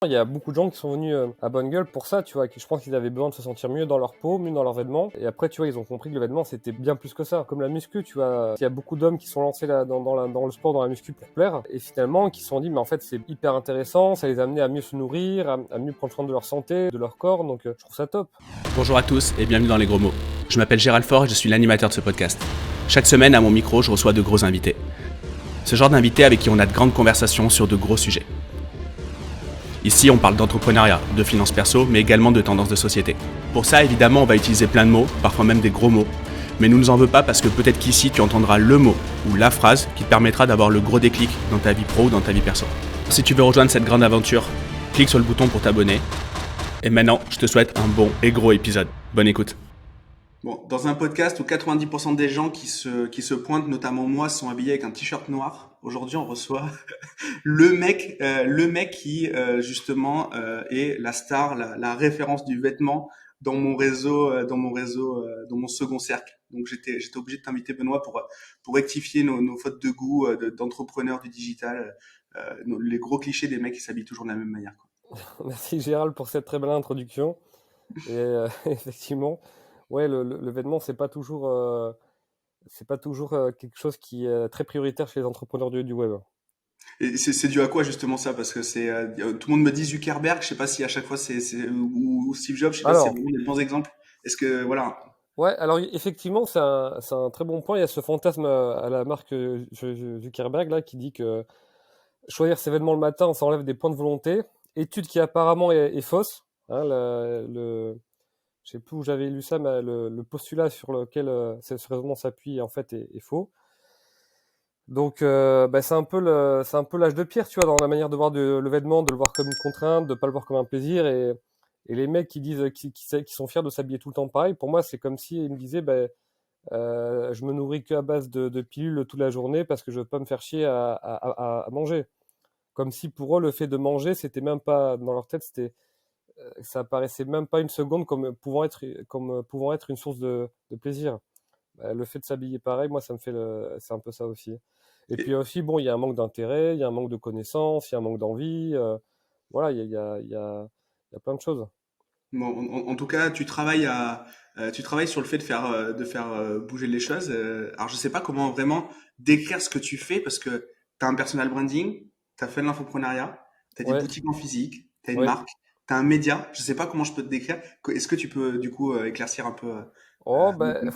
Il y a beaucoup de gens qui sont venus à Bonne Gueule pour ça, tu vois, je pense qu'ils avaient besoin de se sentir mieux dans leur peau, mieux dans leurs vêtements. Et après, tu vois, ils ont compris que le vêtement, c'était bien plus que ça. Comme la muscu, tu vois, il y a beaucoup d'hommes qui sont lancés là, dans le sport, dans la muscu pour plaire, et finalement, qui se sont dit, mais en fait, c'est hyper intéressant, ça les a amenés à mieux se nourrir, à mieux prendre soin de leur santé, de leur corps, donc je trouve ça top. Bonjour à tous et bienvenue dans Les Gros Mots. Je m'appelle Gérald Faure et je suis l'animateur de ce podcast. Chaque semaine, à mon micro, je reçois de gros invités. Ce genre d'invités avec qui on a de grandes conversations sur de gros sujets. Ici, on parle d'entrepreneuriat, de finances perso, mais également de tendances de société. Pour ça, évidemment, on va utiliser plein de mots, parfois même des gros mots. Mais ne nous en veux pas parce que peut-être qu'ici, tu entendras le mot ou la phrase qui te permettra d'avoir le gros déclic dans ta vie pro ou dans ta vie perso. Si tu veux rejoindre cette grande aventure, clique sur le bouton pour t'abonner. Et maintenant, je te souhaite un bon et gros épisode. Bonne écoute. Bon, dans un podcast où 90% des gens qui se pointent, notamment moi, sont habillés avec un t-shirt noir, aujourd'hui on reçoit le mec qui justement est la star, la référence du vêtement dans mon réseau, dans mon second cercle. Donc j'étais obligé de t'inviter Benoît pour rectifier nos fautes de goût d'entrepreneurs du digital, les gros clichés des mecs qui s'habillent toujours de la même manière, quoi. Merci Gérald pour cette très belle introduction. Et effectivement, ouais, le vêtement, c'est pas toujours quelque chose qui est très prioritaire chez les entrepreneurs du web. Et c'est dû à quoi justement ça? Parce que tout le monde me dit Zuckerberg, je sais pas si à chaque fois ou Steve Jobs, je sais pas si c'est Alors, vraiment des bons exemples. Est-ce que voilà. ouais, alors effectivement, c'est un très bon point. Il y a ce fantasme à la marque Zuckerberg là, qui dit que choisir ses vêtements le matin, ça enlève des points de volonté. Étude qui apparemment est fausse. Hein, je sais plus où j'avais lu ça, mais le postulat sur lequel ce raisonnement s'appuie en fait est faux. Donc, bah, c'est un peu l'âge de pierre, tu vois, dans la manière de voir le vêtement, de le voir comme une contrainte, de pas le voir comme un plaisir. Et les mecs qui disent, qui sont fiers de s'habiller tout le temps pareil, pour moi, c'est comme si ils me disaient, bah, je me nourris qu'à base de pilules toute la journée parce que je veux pas me faire chier à manger. Comme si pour eux, le fait de manger, c'était même pas, dans leur tête, ça apparaissait même pas une seconde comme pouvant être une source de plaisir. Le fait de s'habiller pareil, moi, c'est un peu ça aussi. Et puis Et, aussi, bon, il y a un manque d'intérêt, il y a un manque de connaissances, il y a un manque d'envie. Voilà, il y a plein de choses. bon, en tout cas, tu travailles sur le fait de faire bouger les choses. Alors je sais pas comment vraiment décrire ce que tu fais parce que tu as un personal branding, tu as fait de l'infoprenariat, tu as des Ouais, boutiques en physique, tu as une ouais. marque, tu as un média. Je sais pas comment je peux te décrire. Est-ce que tu peux du coup éclaircir un peu Oh, ben,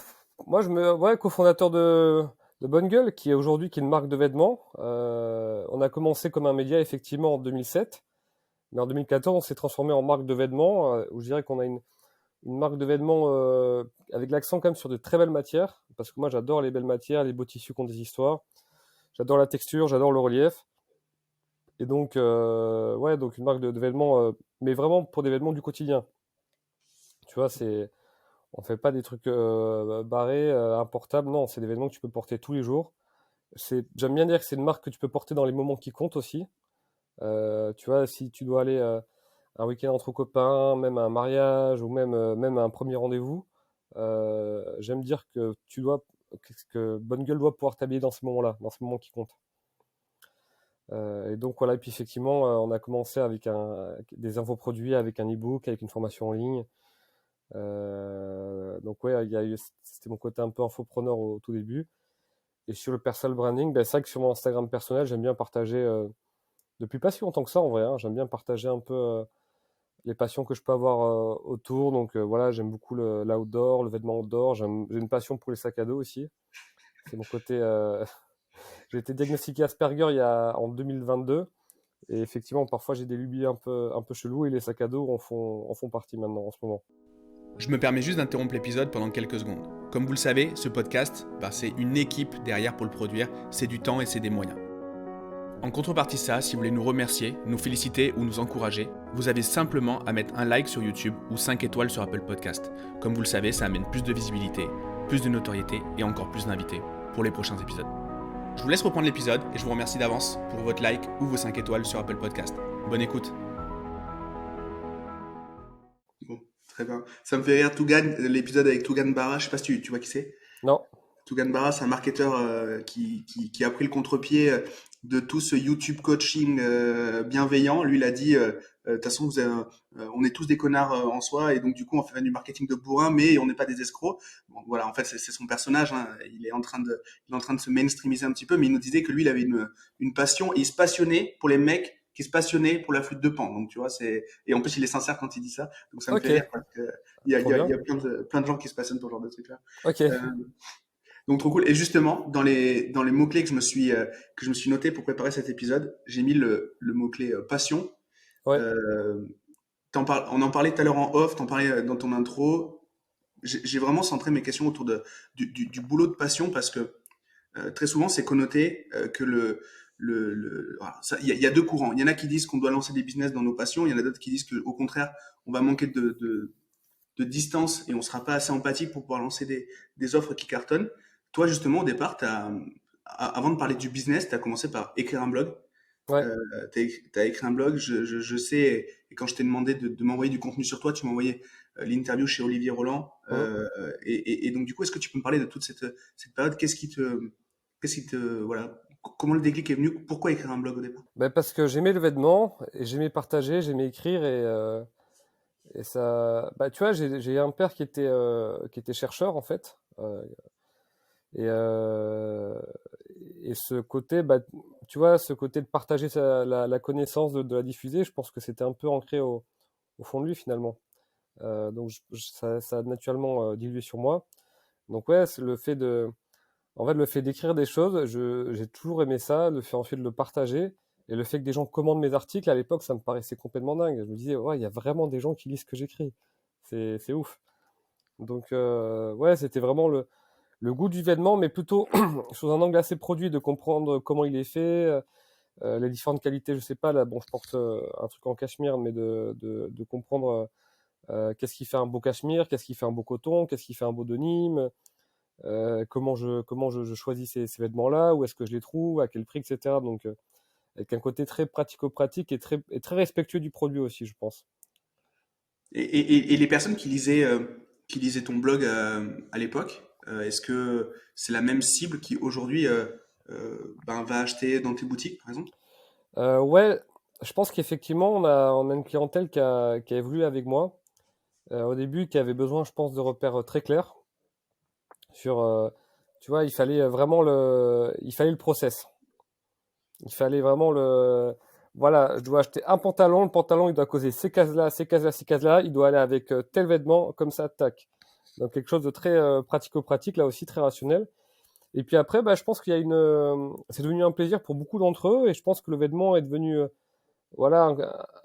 moi, ouais, cofondateur de Bonne Gueule, qui est une marque de vêtements. On a commencé comme un média, effectivement, en 2007. Mais en 2014, on s'est transformé en marque de vêtements, où je dirais qu'on a une marque de vêtements avec l'accent quand même sur de très belles matières, parce que moi j'adore les belles matières, les beaux tissus qui ont des histoires, j'adore la texture, j'adore le relief, et donc ouais, donc une marque de vêtements, mais vraiment pour des vêtements du quotidien. Tu vois, on fait pas des trucs barrés, importables, non, c'est des vêtements que tu peux porter tous les jours. J'aime bien dire que c'est une marque que tu peux porter dans les moments qui comptent aussi. Tu vois, si tu dois aller un week-end entre copains, même à un mariage ou même à un premier rendez-vous. J'aime dire que Bonne Gueule doit pouvoir t'habiller dans ces moments-là, dans ces moments qui comptent. Et donc voilà, et puis effectivement, on a commencé avec des infoproduits, avec un e-book, avec une formation en ligne. Donc ouais, c'était mon côté un peu infopreneur au tout début. Et sur le personal branding, ben, c'est vrai que sur mon Instagram personnel, j'aime bien partager, depuis pas si longtemps que ça en vrai, hein, j'aime bien partager un peu les passions que je peux avoir autour. Donc voilà, j'aime beaucoup l'outdoor, le vêtement outdoor. J'ai une passion pour les sacs à dos aussi. C'est mon côté. J'ai été diagnostiqué Asperger en 2022. Et effectivement, parfois j'ai des lubies un peu chelous et les sacs à dos en font partie maintenant en ce moment. Je me permets juste d'interrompre l'épisode pendant quelques secondes. Comme vous le savez, ce podcast, c'est une équipe derrière pour le produire, c'est du temps et c'est des moyens. En contrepartie de ça, si vous voulez nous remercier, nous féliciter ou nous encourager, vous avez simplement à mettre un like sur YouTube ou 5 étoiles sur Apple Podcast. Comme vous le savez, ça amène plus de visibilité, plus de notoriété et encore plus d'invités pour les prochains épisodes. Je vous laisse reprendre l'épisode et je vous remercie d'avance pour votre like ou vos 5 étoiles sur Apple Podcast. Bonne écoute. Bon, très bien. Ça me fait rire Tougan, l'épisode avec Tougan Barra. Je sais pas si tu vois qui c'est. Non, Tougan Barra, c'est un marketeur qui a pris le contre-pied de tout ce YouTube coaching bienveillant. Lui, il a dit, de toute façon, on est tous des connards en soi, et donc du coup, on fait du marketing de bourrin, mais on n'est pas des escrocs. Bon, voilà, en fait, c'est son personnage. Hein. Il est en train de se mainstreamiser un petit peu, mais il nous disait que lui, il avait une passion, et il se passionnait pour les mecs qui se passionnaient pour la flûte de Pan. Donc, tu vois, et en plus, il est sincère quand il dit ça. Donc, ça me fait Ok, rire parce que trop il y bien. a plein de gens qui se passionnent pour ce genre de trucs-là. Ok, Euh, donc trop cool. Et justement, dans les mots-clés que je me suis noté pour préparer cet épisode, j'ai mis le mot-clé passion. ouais, Euh, on en parlait tout à l'heure en off, t'en parlais dans ton intro. J'ai vraiment centré mes questions autour du boulot de passion parce que très souvent c'est connoté que voilà, il y a deux courants. Il y en a qui disent qu'on doit lancer des business dans nos passions, il y en a d'autres qui disent qu'au contraire, on va manquer de distance et on sera pas assez empathique pour pouvoir lancer des offres qui cartonnent. Toi, justement, au départ, avant de parler du business, tu as commencé par écrire un blog. ouais. Euh, tu as écrit un blog, je sais, et quand je t'ai demandé de m'envoyer du contenu sur toi, tu m'as envoyé l'interview chez Olivier Roland. Mhm. Et donc, du coup, est-ce que tu peux me parler de toute cette période? Voilà, comment le déclic est venu? Pourquoi écrire un blog au départ? Ben, parce que j'aimais le vêtement, et j'aimais partager, j'aimais écrire, et ça. Bah, tu vois, j'ai un père qui était chercheur, en fait. Et, euh, et ce côté, bah, tu vois, ce côté de partager la connaissance, de la diffuser, je pense que c'était un peu ancré au fond de lui, finalement. Donc, ça a naturellement dilué sur moi. Donc, ouais, c'est en fait, le fait d'écrire des choses, j'ai toujours aimé ça, le fait ensuite de le partager, et le fait que des gens commandent mes articles, à l'époque, ça me paraissait complètement dingue. Je me disais, ouais, il y a vraiment des gens qui lisent ce que j'écris. C'est ouf. Donc, ouais, c'était vraiment le goût du vêtement, mais plutôt sous un angle assez produit, de comprendre comment il est fait, les différentes qualités, je sais pas, là, bon, je porte un truc en cachemire, mais de comprendre qu'est-ce qui fait un beau cachemire, qu'est-ce qui fait un beau coton, qu'est-ce qui fait un beau denim, comment je choisis ces vêtements-là, où est-ce que je les trouve, à quel prix, etc. Donc, avec un côté très pratico-pratique et très respectueux du produit aussi, je pense. Et les personnes qui lisaient ton blog à l'époque, est-ce que c'est la même cible qui aujourd'hui ben, va acheter dans tes boutiques, par exemple? Ouais, je pense qu'effectivement, on a une clientèle qui a évolué avec moi. Au début, qui avait besoin, je pense, de repères très clairs sur, tu vois, il fallait le process. Il fallait vraiment voilà, je dois acheter un pantalon, le pantalon, il doit causer ces cases-là, ces cases-là, ces cases-là, il doit aller avec tel vêtement, comme ça, tac. Donc quelque chose de très pratico-pratique, là aussi très rationnel. Et puis après, bah, je pense c'est devenu un plaisir pour beaucoup d'entre eux, et je pense que le vêtement est devenu, voilà,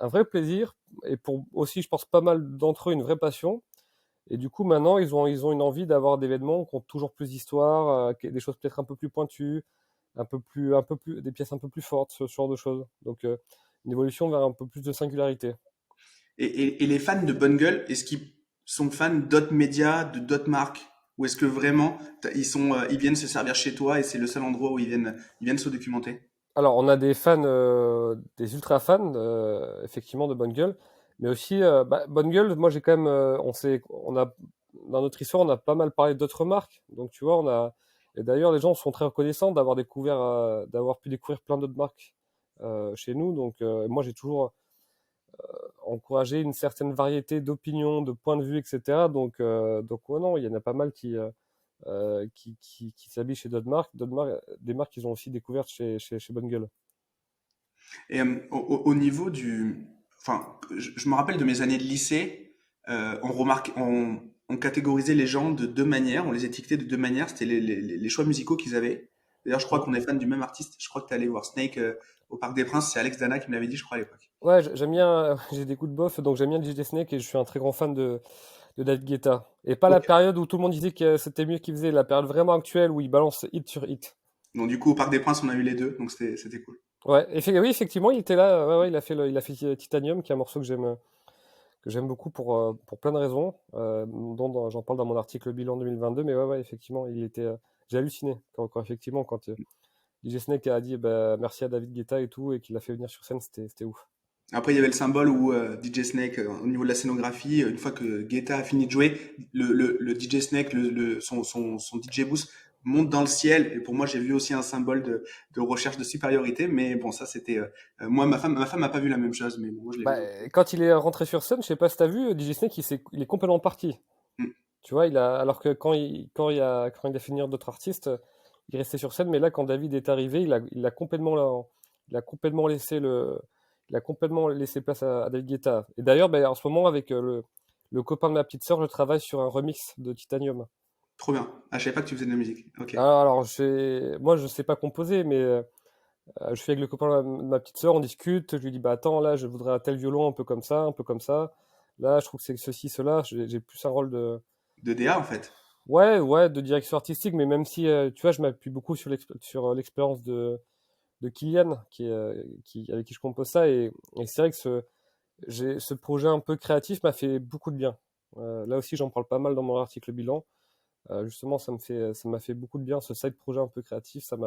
un vrai plaisir, et pour aussi, je pense, pas mal d'entre eux, une vraie passion. Et du coup, maintenant, ils ont une envie d'avoir des vêtements qui ont toujours plus d'histoire, des choses peut-être un peu plus pointues, des pièces un peu plus fortes, ce genre de choses. Donc, une évolution vers un peu plus de singularité. Et les fans de Bonne Gueule, est-ce qu'ils sont fans d'autres médias, de d'autres marques? Ou est-ce que vraiment, ils viennent se servir chez toi et c'est le seul endroit où ils viennent se documenter? Alors, on a des fans, des ultra fans, effectivement, de Bonne Gueule, mais aussi, bah, Bonne Gueule, moi, j'ai quand même, dans notre histoire, on a pas mal parlé d'autres marques. Donc, tu vois, et d'ailleurs, les gens sont très reconnaissants d'avoir pu découvrir plein d'autres marques chez nous. Donc, moi, j'ai toujours encouragé une certaine variété d'opinions, de points de vue, etc. Donc ouais, non, il y en a pas mal qui s'habillent chez d'autres marques, des marques qu'ils ont aussi découvertes chez Bonne Gueule. Et au niveau enfin, je me rappelle de mes années de lycée, on catégorisait les gens de deux manières, on les étiquetait de deux manières, c'était les choix musicaux qu'ils avaient. D'ailleurs, je crois Mm. qu'on est fan du même artiste. Je crois que tu es allé voir Snake au Parc des Princes. C'est Alex Dana qui me l'avait dit, je crois, à l'époque. Ouais, j'aime bien, j'ai des coups de bof, donc j'aime bien DJ Snake, et je suis un très grand fan de David Guetta. Et pas la Ok. période où tout le monde disait que c'était mieux qu'il faisait, la période vraiment actuelle où il balance hit sur hit. Donc, du coup, au Parc des Princes, on a eu les deux, donc c'était cool. Ouais, oui, effectivement, il était là, ouais, ouais, il a fait Titanium, qui est un morceau que j'aime beaucoup pour plein de raisons, j'en parle dans mon article bilan 2022, mais ouais, ouais, effectivement, j'ai halluciné quand effectivement, quand DJ Snake a dit bah, merci à David Guetta et tout, et qu'il l'a fait venir sur scène, c'était ouf. Après, il y avait le symbole où DJ Snake, au niveau de la scénographie, une fois que Guetta a fini de jouer, le DJ Snake, son DJ booth monte dans le ciel. Et pour moi, j'ai vu aussi un symbole de recherche de supériorité. Mais bon, ça, c'était moi, ma femme n'a pas vu la même chose, mais bon, moi, je l'ai Bah, vu. quand il est rentré sur scène, je sais pas si t'as vu, DJ Snake, il est complètement parti. Mm. Tu vois, alors que quand il a fait venir d'autres artistes, il restait sur scène. Mais là, quand David est arrivé, il a complètement laissé place à David Guetta. Et d'ailleurs, ben, en ce moment, avec le copain de ma petite sœur, je travaille sur un remix de Titanium. Trop bien. Ah, je savais pas que tu faisais de la musique. Ok. Alors, moi, je sais pas composer, mais je suis avec le copain de ma petite sœur, on discute. Je lui dis, bah attends, là, je voudrais un tel violon, un peu comme ça, un peu comme ça. Là, je trouve que c'est ceci, cela. J'ai plus un rôle de, De DA, en fait. ouais, ouais, de direction artistique, mais même si, tu vois, je m'appuie beaucoup sur l'expérience de Kylian, avec qui je compose ça, et c'est vrai que ce projet un peu créatif m'a fait beaucoup de bien. Là aussi, j'en parle pas mal dans mon article bilan. Justement, ça m'a fait beaucoup de bien, ce side projet un peu créatif, ça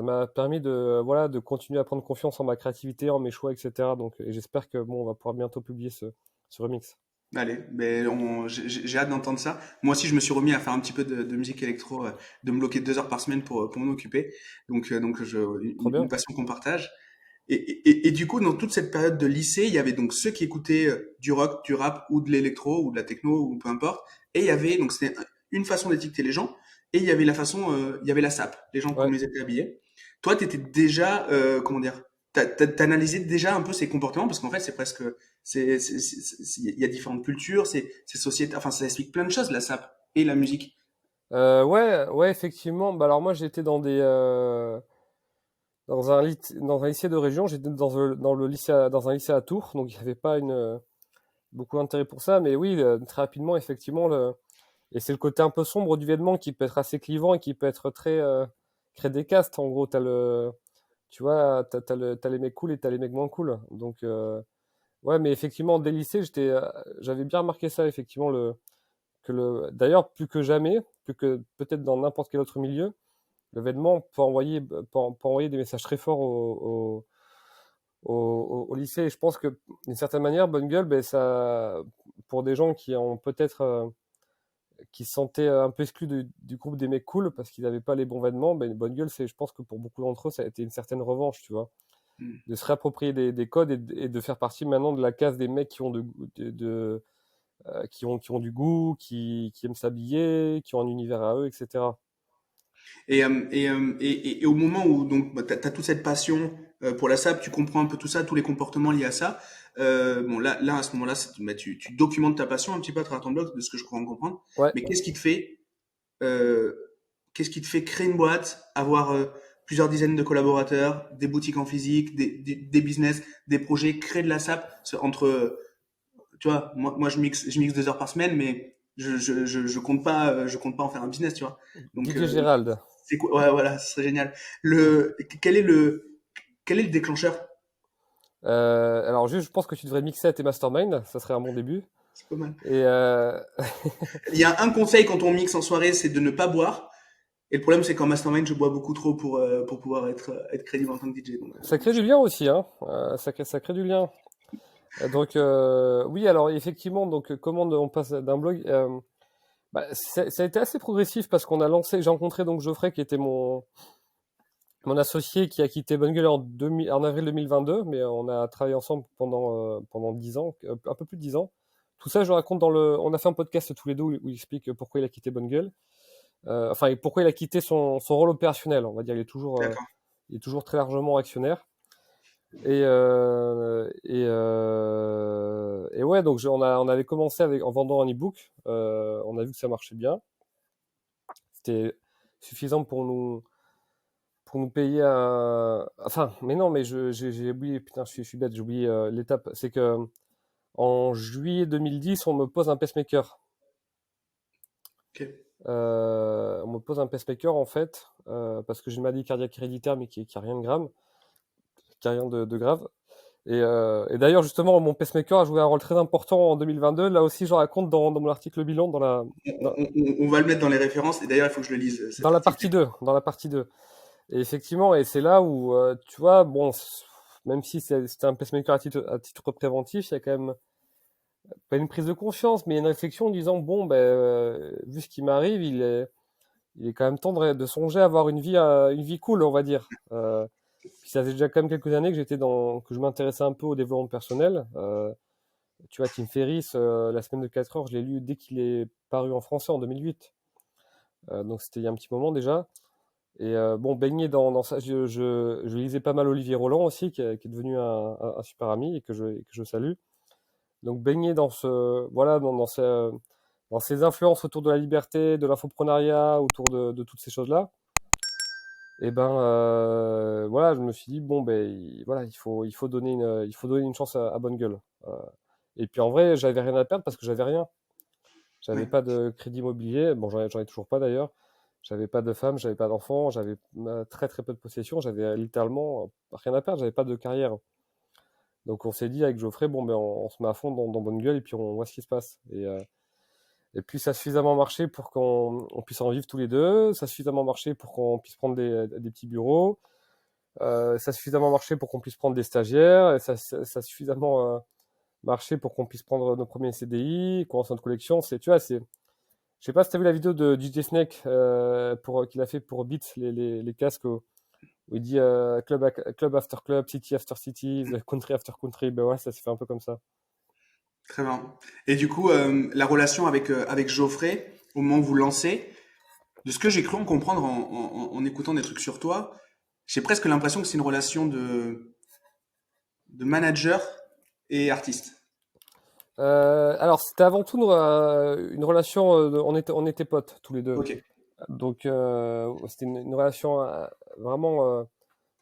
m'a permis voilà, de continuer à prendre confiance en ma créativité, en mes choix, etc. Donc, et j'espère que bon, on va pouvoir bientôt publier ce remix. Allez, ben j'ai hâte d'entendre ça. Moi aussi, je me suis remis à faire un petit peu de musique électro, de me bloquer 2 heures par semaine pour m'en occuper. Trop Une bien. passion qu'on partage. Et du coup, dans toute cette période de lycée, il y avait donc ceux qui écoutaient du rock, du rap ou de l'électro ou de la techno ou peu importe. Et il y avait, donc c'était une façon d'étiqueter les gens. Et il y avait il y avait la SAP, les gens Ouais. comme ils étaient habillés. Toi, t'étais déjà, comment dire, t'analysais déjà un peu ces comportements parce qu'en fait, c'est presque, il y a différentes cultures, c'est société, enfin, ça explique plein de choses, la SAP et la musique. Ouais, ouais, effectivement. Bah alors moi, j'étais dans un lycée de région. J'étais dans le lycée, dans un lycée à Tours, donc il n'y avait pas beaucoup d'intérêt pour ça. Mais oui, très rapidement, effectivement, et c'est le côté un peu sombre du vêtement qui peut être assez clivant et qui peut être créer des castes. En gros, tu vois, t'as les mecs cool et t'as les mecs moins cool. Donc, ouais, mais effectivement, dès le lycée, j'avais bien remarqué ça, effectivement, d'ailleurs, plus que jamais, plus que peut-être dans n'importe quel autre milieu, le vêtement peut envoyer des messages très forts au lycée. Et je pense que, d'une certaine manière, Bonne Gueule, ben, pour des gens qui ont peut-être, qui se sentaient un peu exclus du groupe des mecs cool parce qu'ils n'avaient pas les bons vêtements, ben, Bonne Gueule, je pense que pour beaucoup d'entre eux, ça a été une certaine revanche, tu vois, Hmm. de se réapproprier des codes et de faire partie maintenant de la case des mecs qui ont du goût, qui aiment s'habiller, qui ont un univers à eux, etc. Et au moment où donc bah, t'as toute cette passion pour la SAP, tu comprends un peu tout ça, tous les comportements liés à ça. Bon là à ce moment-là, bah, tu documentes ta passion un petit peu à travers ton blog, de ce que je crois en comprendre. Ouais. Mais euh, qu'est-ce qui te fait créer une boîte, avoir plusieurs dizaines de collaborateurs, des boutiques en physique, des business, des projets, créer de la SAP entre tu vois, moi je mixe 2 heures par semaine, mais je compte pas en faire un business, tu vois. Donc, DJ Gérald. c'est quoi? Ouais, voilà, ce serait génial. Quel est quel est le déclencheur? Alors juste, je pense que tu devrais mixer à tes masterminds, ça serait un bon début. C'est pas mal. Et Il y a un conseil quand on mixe en soirée, c'est de ne pas boire. Et le problème, c'est qu'en mastermind, je bois beaucoup trop pour pouvoir être crédible en tant que DJ. Donc, ça crée du lien aussi, hein. Ça crée du lien. Donc oui, alors effectivement, donc comment on passe d'un blog, bah, ça a été assez progressif parce j'ai rencontré donc Geoffrey qui était mon associé qui a quitté Bonne Gueule en avril 2022, mais on a travaillé ensemble pendant 10 ans, un peu plus de 10 ans. Tout ça, je le raconte on a fait un podcast tous les deux où il explique pourquoi il a quitté Bonne Gueule. Enfin, et pourquoi il a quitté son rôle opérationnel, on va dire. d'accord. Il est toujours très largement actionnaire. Et ouais, donc on avait commencé en vendant un e-book. On a vu que ça marchait bien. C'était suffisant pour nous payer un. Enfin, mais non, mais j'ai oublié, putain, je suis bête, j'ai oublié l'étape. C'est que en juillet 2010, on me pose un pacemaker. Ok. On me pose un pacemaker en fait, parce que j'ai une maladie cardiaque héréditaire, mais qui a rien de grave. Qui a rien de grave. Et d'ailleurs, justement, mon pacemaker a joué un rôle très important en 2022. Là aussi, j'en raconte dans mon article bilan, dans, On va le mettre dans les références. Et d'ailleurs, il faut que je le lise, dans cet la article. partie 2. Dans la partie 2. Et effectivement, et c'est là où, tu vois, bon, même si c'était un pacemaker à titre préventif, il y a quand même pas une prise de conscience, mais une réflexion en disant, bon, ben, vu ce qui m'arrive, il est quand même temps de songer à avoir une vie cool, on va dire. Puis ça faisait déjà quand même quelques années que je m'intéressais un peu au développement personnel. Tu vois, Tim Ferriss, La semaine de 4 heures, je l'ai lu dès qu'il est paru en français en 2008. Donc c'était il y a un petit moment déjà. Et bon, baigner dans ça, je lisais pas mal Olivier Roland aussi, qui est devenu un super ami et que je salue. Donc baigner voilà, dans ces influences autour de la liberté, de l'infoprenariat, autour de toutes ces choses-là. Et ben voilà, je me suis dit bon ben voilà, il faut donner une chance à Bonne Gueule. Et puis en vrai, j'avais rien à perdre parce que j'avais rien. J'avais Ouais, pas de crédit immobilier. Bon, j'en ai toujours pas d'ailleurs. J'avais pas de femme, j'avais pas d'enfant, j'avais très très peu de possessions. J'avais littéralement rien à perdre. J'avais pas de carrière. Donc on s'est dit avec Geoffrey, bon ben on se met à fond dans Bonne Gueule et puis on voit ce qui se passe. Et puis ça a suffisamment marché pour qu'on puisse en vivre tous les deux. Ça a suffisamment marché pour qu'on puisse prendre des petits bureaux. Ça a suffisamment marché pour qu'on puisse prendre des stagiaires. Et ça a suffisamment marché pour qu'on puisse prendre nos premiers CDI, commencer notre collection. Tu vois, je sais pas si tu as vu la vidéo de DJ Snake qu'il a fait pour Beats, les casques où il dit club after club, city after city, country after country. Ben ouais, ça se fait un peu comme ça. très bien. Et du coup, la relation avec Geoffrey, au moment où vous lancez, de ce que j'ai cru en comprendre en écoutant des trucs sur toi, j'ai presque l'impression que c'est une relation de manager et artiste. Alors, c'était avant tout une relation. On était potes tous les deux. Ok, Donc, c'était une relation vraiment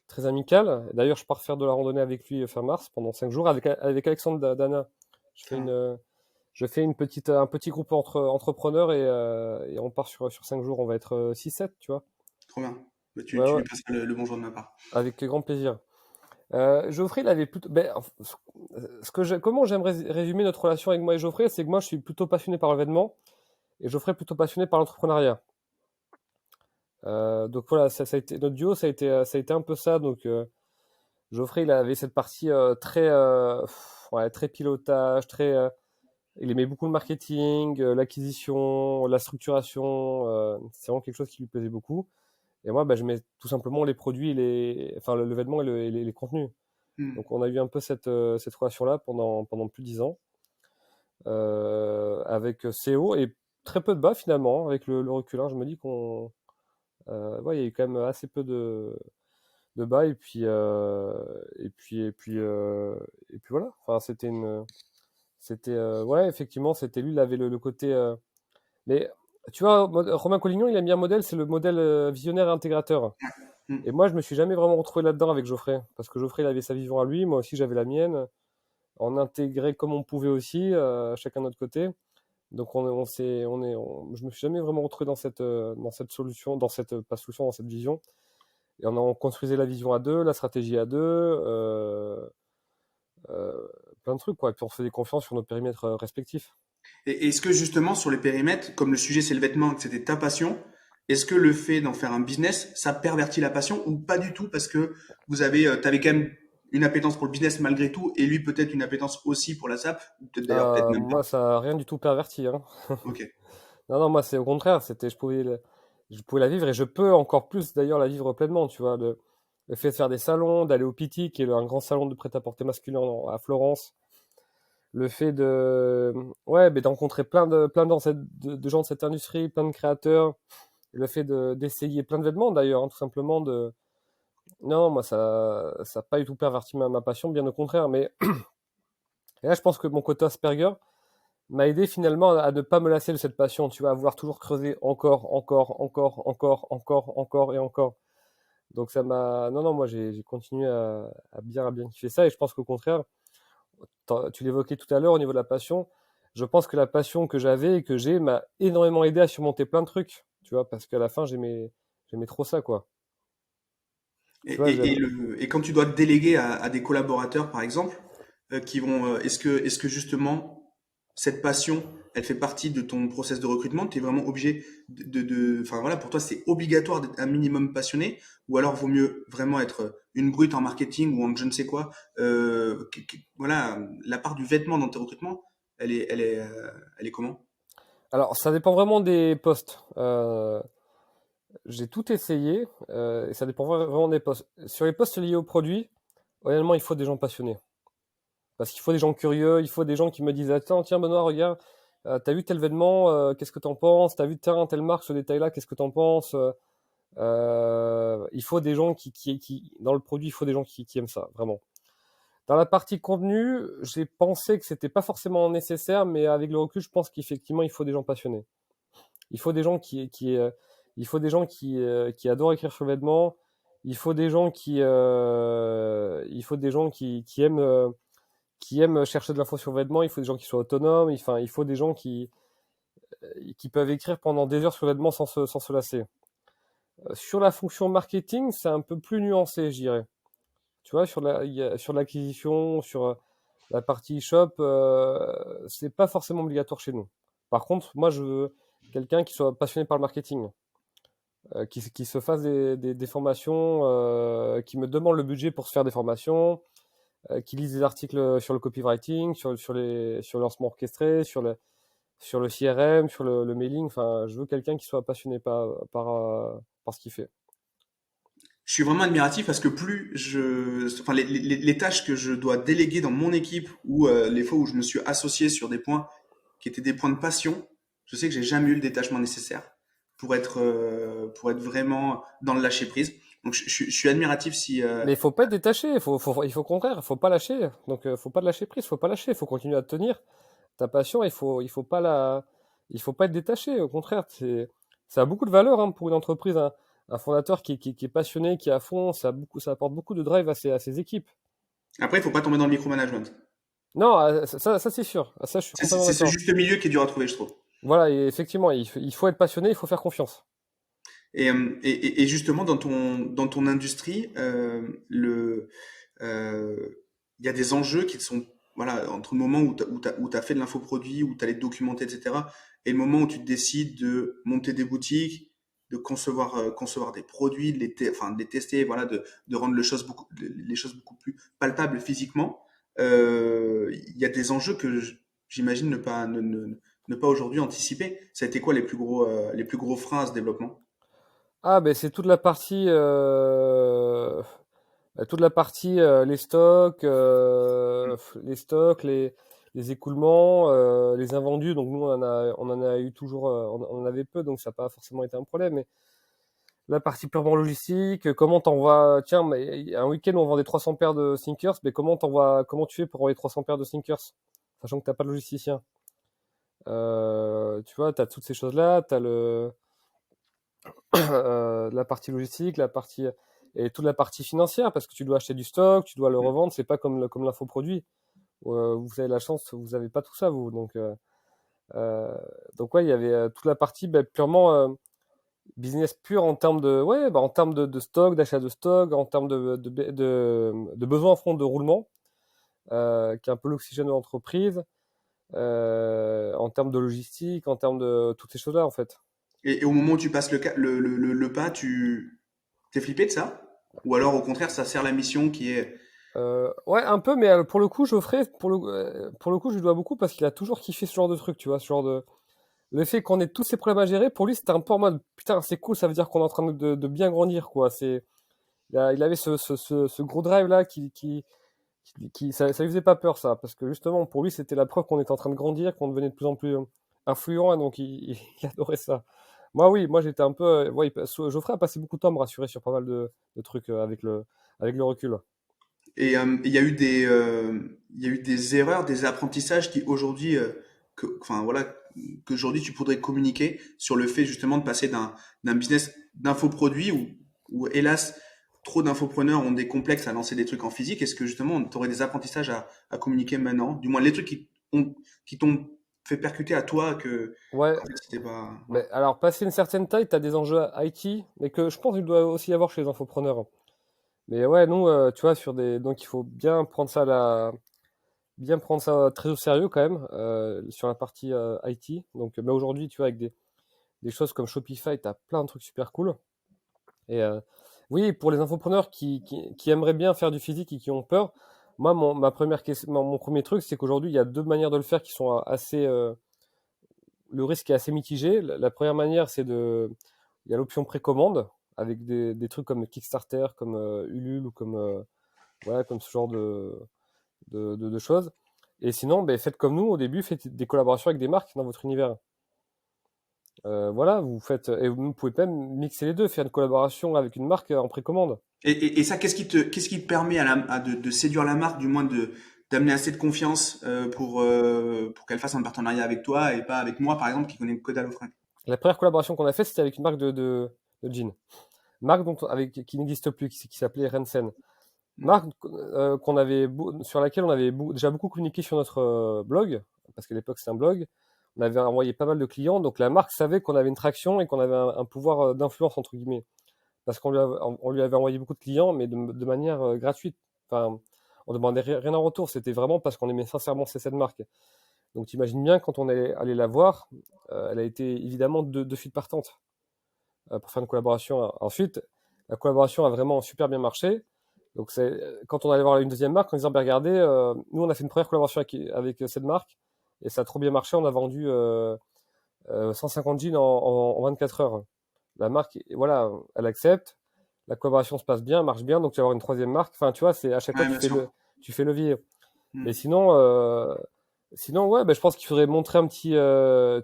très amicale. D'ailleurs, je pars faire de la randonnée avec lui fin mars pendant 5 jours avec Alexandre Dana. Je fais très bien. une, je fais un petit groupe entre entrepreneurs et on part sur 5 jours. On va être 6-7, tu vois. Trop bien. Bah, tu, Ouais, tu ouais, lui passeras le bonjour de ma part. avec grand plaisir. Geoffrey, il avait plutôt. Comment j'aimerais résumer notre relation avec moi et Geoffrey, c'est que moi, je suis plutôt passionné par l'événement et Geoffrey plutôt passionné par l'entrepreneuriat. Donc voilà, ça a été notre duo, ça a été un peu ça. Donc Geoffrey, il avait cette partie ouais, très pilotage, il aimait beaucoup le marketing, l'acquisition, la structuration. C'est vraiment quelque chose qui lui plaisait beaucoup. Et moi, bah, je mets tout simplement les produits, enfin le vêtement et les contenus. Hmm. Donc on a eu un peu cette relation-là pendant plus de 10 ans, avec CO et très peu de bas finalement, avec le recul. Hein. Je me dis ouais, il y a eu quand même assez peu de bas et puis voilà. Enfin, ouais, effectivement, c'était lui, il avait le côté. Mais tu vois, Romain Collignon, il a mis un modèle, c'est le modèle visionnaire et intégrateur. Hmm. Et moi, je me suis jamais vraiment retrouvé là-dedans avec Geoffrey, parce que Geoffrey, il avait sa vision à lui, moi aussi j'avais la mienne. On intégrait comme on pouvait aussi, chacun de notre côté. Donc je me suis jamais vraiment retrouvé dans cette solution, pas solution, dans cette vision. Et on construisait la vision à deux, la stratégie à deux, plein de trucs quoi. Et puis on se faisait confiance sur nos périmètres respectifs. Et est-ce que justement sur les périmètres, comme le sujet c'est le vêtement, que c'était ta passion, est-ce que le fait d'en faire un business, ça pervertit la passion ou pas du tout parce que t'avais quand même une appétence pour le business malgré tout et lui peut-être une appétence aussi pour la SAP ou peut-être d'ailleurs peut-être même Moi, pas. ça a rien du tout perverti, hein. Ok, Non, non, moi c'est au contraire. Je pouvais la vivre et je peux encore plus d'ailleurs la vivre pleinement. Tu vois, le fait de faire des salons, d'aller au Pitti, qui est un grand salon de prêt-à-porter masculin à Florence. Le fait ouais, mais de rencontrer plein de gens de cette industrie, plein de créateurs. Le fait d'essayer plein de vêtements d'ailleurs, hein, tout simplement non, moi ça a pas du tout perverti ma passion, bien au contraire. Mais et là, je pense que mon côté Asperger m'a aidé finalement à ne pas me lasser de cette passion, tu vois, à vouloir toujours creuser encore, encore, encore, encore, encore, encore et encore. Donc ça m'a, non, non, moi j'ai continué à bien kiffer ça et je pense qu'au contraire, tu l'évoquais tout à l'heure au niveau de la passion, je pense que la passion que j'avais et que j'ai m'a énormément aidé à surmonter plein de trucs, tu vois, parce qu'à la fin j'aimais trop ça, quoi. Et, Tu vois, et quand tu dois te déléguer à des collaborateurs, par exemple, qui vont, est-ce que justement cette passion, elle fait partie de ton process de recrutement? Tu es vraiment obligé enfin voilà, pour toi c'est obligatoire d'être un minimum passionné, ou alors vaut mieux vraiment être une brute en marketing ou en je ne sais quoi. Voilà, la part du vêtement dans tes recrutements, elle est comment? alors ça dépend vraiment des postes. J'ai tout essayé, et ça dépend vraiment des postes. Sur les postes liés au produit, honnêtement, il faut des gens passionnés. Parce qu'il faut des gens curieux, il faut des gens qui me disent: «Attends, tiens Benoît, regarde, t'as vu tel vêtement, qu'est-ce que t'en penses? T'as vu telle marque, ce détail-là, qu'est-ce que t'en penses?» Il faut des gens dans le produit, il faut des gens qui aiment ça, vraiment. Dans la partie contenu, j'ai pensé que c'était pas forcément nécessaire, mais avec le recul, je pense qu'effectivement, il faut des gens passionnés. Il faut des gens il faut des gens qui adorent écrire sur le vêtement. Il faut des gens il faut des gens qui aiment chercher de l'info sur le vêtement. Il faut des gens qui soient autonomes. Enfin, il faut des gens qui peuvent écrire pendant des heures sur le vêtement sans se lasser. Sur la fonction marketing, c'est un peu plus nuancé, je dirais. Tu vois, sur l'acquisition, sur la partie e-shop, c'est pas forcément obligatoire chez nous. Par contre, moi, je veux quelqu'un qui soit passionné par le marketing, qui se fasse des formations, qui me demande le budget pour se faire des formations, qui lise des articles sur le copywriting, sur le lancement orchestré, sur le CRM, sur le mailing. Enfin, je veux quelqu'un qui soit passionné par ce qu'il fait. Je suis vraiment admiratif parce que enfin, les tâches que je dois déléguer dans mon équipe ou les fois où je me suis associé sur des points qui étaient des points de passion, je sais que j'ai jamais eu le détachement nécessaire pour être vraiment dans le lâcher prise. Donc, je suis admiratif si, Mais il faut pas être détaché, il faut au contraire, faut pas lâcher. Donc, faut pas de lâcher prise, faut pas lâcher, faut continuer à te tenir. Ta passion, il faut pas être détaché. Au contraire, ça a beaucoup de valeur hein, pour une entreprise. Un fondateur qui est passionné, qui est à fond, ça apporte beaucoup de drive à ses équipes. après, il faut pas tomber dans le micromanagement. Non, ça c'est sûr. Ça, je suis complètement C'est ce d'accord. juste milieu qui est dur à trouver, je trouve. Voilà, et effectivement, il faut être passionné, il faut faire confiance. Et justement, dans ton industrie, euh, il y a des enjeux qui sont, voilà, entre le moment où t'as fait de l'infoproduit, où tu allais te documenter, etc., et le moment où tu décides de monter des boutiques, de concevoir des produits, enfin, de les tester, voilà, de rendre les choses beaucoup plus palpables physiquement. Il y a des enjeux que j'imagine ne pas aujourd'hui anticiper. Ça a été quoi les plus gros freins à ce développement? Ah, ben c'est toute la partie les stocks, les écoulements, les invendus. Donc nous on en a eu toujours, on en avait peu, donc ça n'a pas forcément été un problème. Mais la partie purement logistique, comment t'envoies, tiens, mais un week-end où on vendait 300 paires de sneakers, mais comment tu fais pour envoyer 300 paires de sneakers, sachant que t'as pas de logisticien. Tu vois, t'as toutes ces choses-là, t'as la partie logistique, et toute la partie financière, parce que tu dois acheter du stock, tu dois le revendre, c'est pas comme l'infoproduit. Vous avez la chance, vous avez pas tout ça, vous. Donc ouais, il y avait toute la partie purement business pur en termes en termes de stock, d'achat de stock, en termes de besoin en front de roulement, qui est un peu l'oxygène de l'entreprise, en termes de logistique, en termes de toutes ces choses-là, en fait. Et au moment où tu passes le pas, tu t'es flippé de ça? Ou alors au contraire, ça sert la mission qui est... Ouais, un peu, mais pour le coup, Geoffrey, pour le coup, je lui dois beaucoup parce qu'il a toujours kiffé ce genre de truc, tu vois, ce genre de. Le fait qu'on ait tous ces problèmes à gérer, pour lui, c'était un peu en mode, putain, c'est cool, ça veut dire qu'on est en train de bien grandir, quoi. Il avait ce gros drive là ça lui faisait pas peur, ça, parce que justement, pour lui, c'était la preuve qu'on était en train de grandir, qu'on devenait de plus en plus influent, et donc il adorait ça. Moi, oui, moi j'étais un peu, ouais, Geoffrey a passé beaucoup de temps à me rassurer sur pas mal de trucs avec le recul. Et il y a eu des erreurs, des apprentissages qui aujourd'hui, enfin voilà, qu'aujourd'hui tu pourrais communiquer sur le fait justement de passer d'un business d'infoproduits où hélas trop d'infopreneurs ont des complexes à lancer des trucs en physique. Est-ce que justement tu aurais des apprentissages à communiquer maintenant? Du moins les trucs qui t'ont fait percuter à toi que Ouais, qu'en fait c'était pas. mais alors, passer une certaine taille, tu as des enjeux IT, mais que je pense qu'il doit aussi y avoir chez les infopreneurs. Mais ouais, nous, tu vois, donc il faut bien prendre ça très au sérieux quand même, sur la partie IT. Donc, mais aujourd'hui, tu vois, avec des choses comme Shopify, tu as plein de trucs super cool. Et oui, pour les infopreneurs qui aimeraient bien faire du physique et qui ont peur, moi, mon premier truc, c'est qu'aujourd'hui, il y a deux manières de le faire qui sont assez, le risque est assez mitigé. La première manière, c'est il y a l'option précommande avec des trucs comme Kickstarter, comme Ulule ou voilà, comme ce genre de choses. Et sinon, ben, faites comme nous au début, faites des collaborations avec des marques dans votre univers. Voilà, vous faites, et vous pouvez même mixer les deux, faire une collaboration avec une marque en précommande. Et ça, qu'est-ce qui te permet de séduire la marque, du moins d'amener assez de confiance pour qu'elle fasse un partenariat avec toi et pas avec moi, par exemple, qui connais que dalle au fringues. La première collaboration qu'on a faite, c'était avec une marque de jeans. Marque qui n'existe plus, qui s'appelait Rensen. Marque sur laquelle on avait déjà beaucoup communiqué sur notre blog, parce qu'à l'époque c'était un blog. On avait envoyé pas mal de clients, donc la marque savait qu'on avait une traction et qu'on avait un pouvoir d'influence, entre guillemets. Parce on lui avait envoyé beaucoup de clients, mais de manière gratuite. Enfin, on demandait rien en retour, c'était vraiment parce qu'on aimait sincèrement cette marque. Donc tu imagines bien, quand on est allé la voir, elle a été évidemment de suite partante pour faire une collaboration. Ensuite, la collaboration a vraiment super bien marché. Donc quand on allait voir une deuxième marque, en disant, ben, regardez, nous on a fait une première collaboration avec cette marque, et ça a trop bien marché, on a vendu 150 jeans en 24 heures. La marque, voilà, elle accepte, la collaboration se passe bien, marche bien, donc tu vas avoir une troisième marque. Enfin, tu vois, c'est à chaque fois Ouais, bien sûr. tu fais levier. Mais Hmm. sinon, ouais, ben, je pense qu'il faudrait montrer un petit,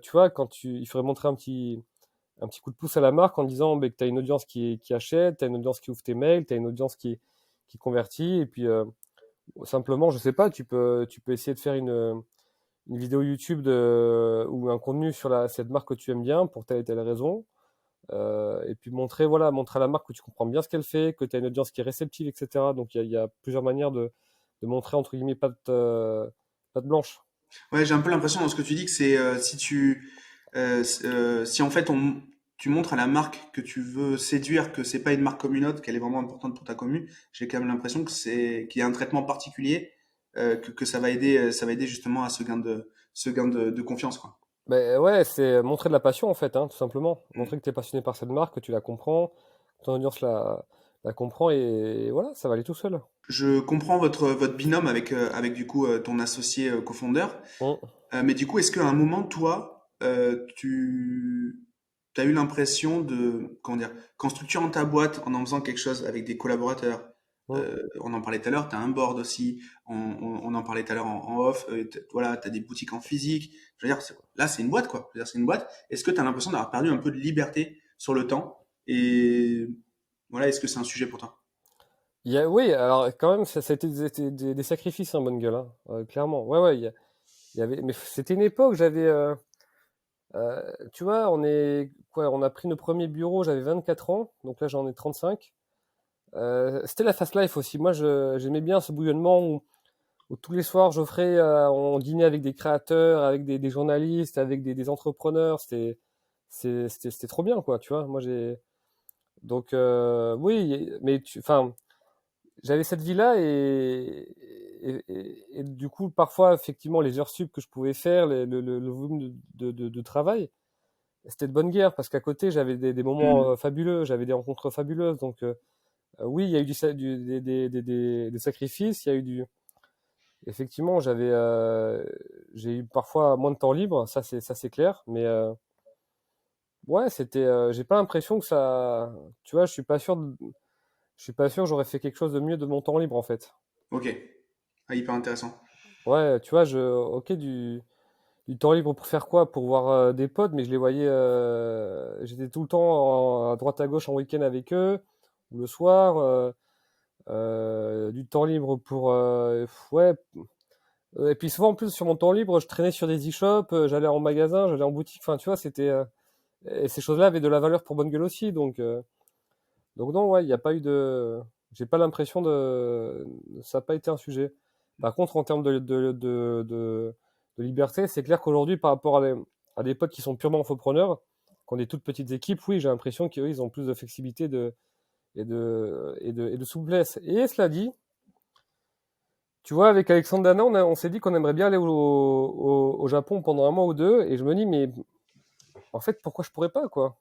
tu vois, il faudrait montrer un petit coup de pouce à la marque en disant ben, que tu as une audience qui achète, tu as une audience qui ouvre tes mails, tu as une audience qui convertit, et puis simplement, je sais pas, tu peux essayer de faire une vidéo YouTube ou un contenu sur cette marque que tu aimes bien pour telle et telle raison. Et puis montrer à la marque que tu comprends bien ce qu'elle fait, que tu as une audience qui est réceptive, etc. Donc il y a plusieurs manières de montrer entre guillemets patte blanche. Ouais, j'ai un peu l'impression dans ce que tu dis que c'est si en fait tu montres à la marque que tu veux séduire, que c'est pas une marque comme une autre, qu'elle est vraiment importante pour ta commune, j'ai quand même l'impression que qu'il y a un traitement particulier, que ça va aider justement à ce gain de confiance, quoi. Ben ouais, c'est montrer de la passion en fait, hein, tout simplement. Mm. Montrer que tu es passionné par cette marque, que tu la comprends, que ton audience la comprend, et voilà, ça va aller tout seul. Je comprends votre binôme avec du coup ton associé cofondeur. Bon. Mais du coup, est-ce qu'à un moment, toi, tu as eu l'impression comment dire, qu'en structurant ta boîte, en faisant quelque chose avec des collaborateurs, Bon. on en parlait tout à l'heure, tu as un board aussi, on en parlait tout à l'heure en off, voilà, tu as des boutiques en physique. Je veux dire, là, c'est une boîte, quoi. Je veux dire, c'est une boîte. Est-ce que tu as l'impression d'avoir perdu un peu de liberté sur le temps? Et voilà, est-ce que c'est un sujet pour toi? Oui, alors quand même, ça a été des sacrifices, hein, bonne gueule, hein, clairement. Ouais, ouais, mais c'était une époque, tu vois, on a pris nos premiers bureaux, j'avais 24 ans, donc là j'en ai 35. C'était la fast life aussi. Moi, j'aimais bien ce bouillonnement où tous les soirs j'offrais, on dînait avec des créateurs, avec des journalistes, avec des entrepreneurs. C'était trop bien, quoi, tu vois. Donc, oui, mais enfin, j'avais cette vie-là et du coup, parfois, effectivement, les heures sup que je pouvais faire, le volume de travail, c'était de bonne guerre parce qu'à côté, j'avais des moments Hmm. fabuleux, j'avais des rencontres fabuleuses. Donc, oui, il y a eu des sacrifices, il y a eu effectivement, j'ai eu parfois moins de temps libre, ça c'est clair, mais ouais, j'ai pas l'impression que ça, tu vois, je suis pas sûr que j'aurais fait quelque chose de mieux de mon temps libre en fait. Ok. Ah, hyper intéressant. Ouais, tu vois, ok, du temps libre pour faire quoi? Pour voir des potes, mais je les voyais, j'étais tout le temps à droite à gauche en week-end avec eux, ou le soir, du temps libre ouais. Et puis souvent en plus sur mon temps libre, je traînais sur des e-shops, j'allais en magasin, j'allais en boutique, enfin tu vois, et ces choses-là avaient de la valeur pour Bonne Gueule aussi, donc non, ouais, il n'y a pas eu j'ai pas l'impression ça n'a pas été un sujet. Par contre, en termes de liberté, c'est clair qu'aujourd'hui, par rapport à des potes qui sont purement infopreneurs, qui ont des toutes petites équipes, oui, j'ai l'impression qu'eux, ils ont plus de flexibilité et de souplesse. Et cela dit, tu vois, avec Alexandre Dana, on s'est dit qu'on aimerait bien aller au Japon pendant un mois ou deux, et je me dis, mais en fait, pourquoi je pourrais pas, quoi?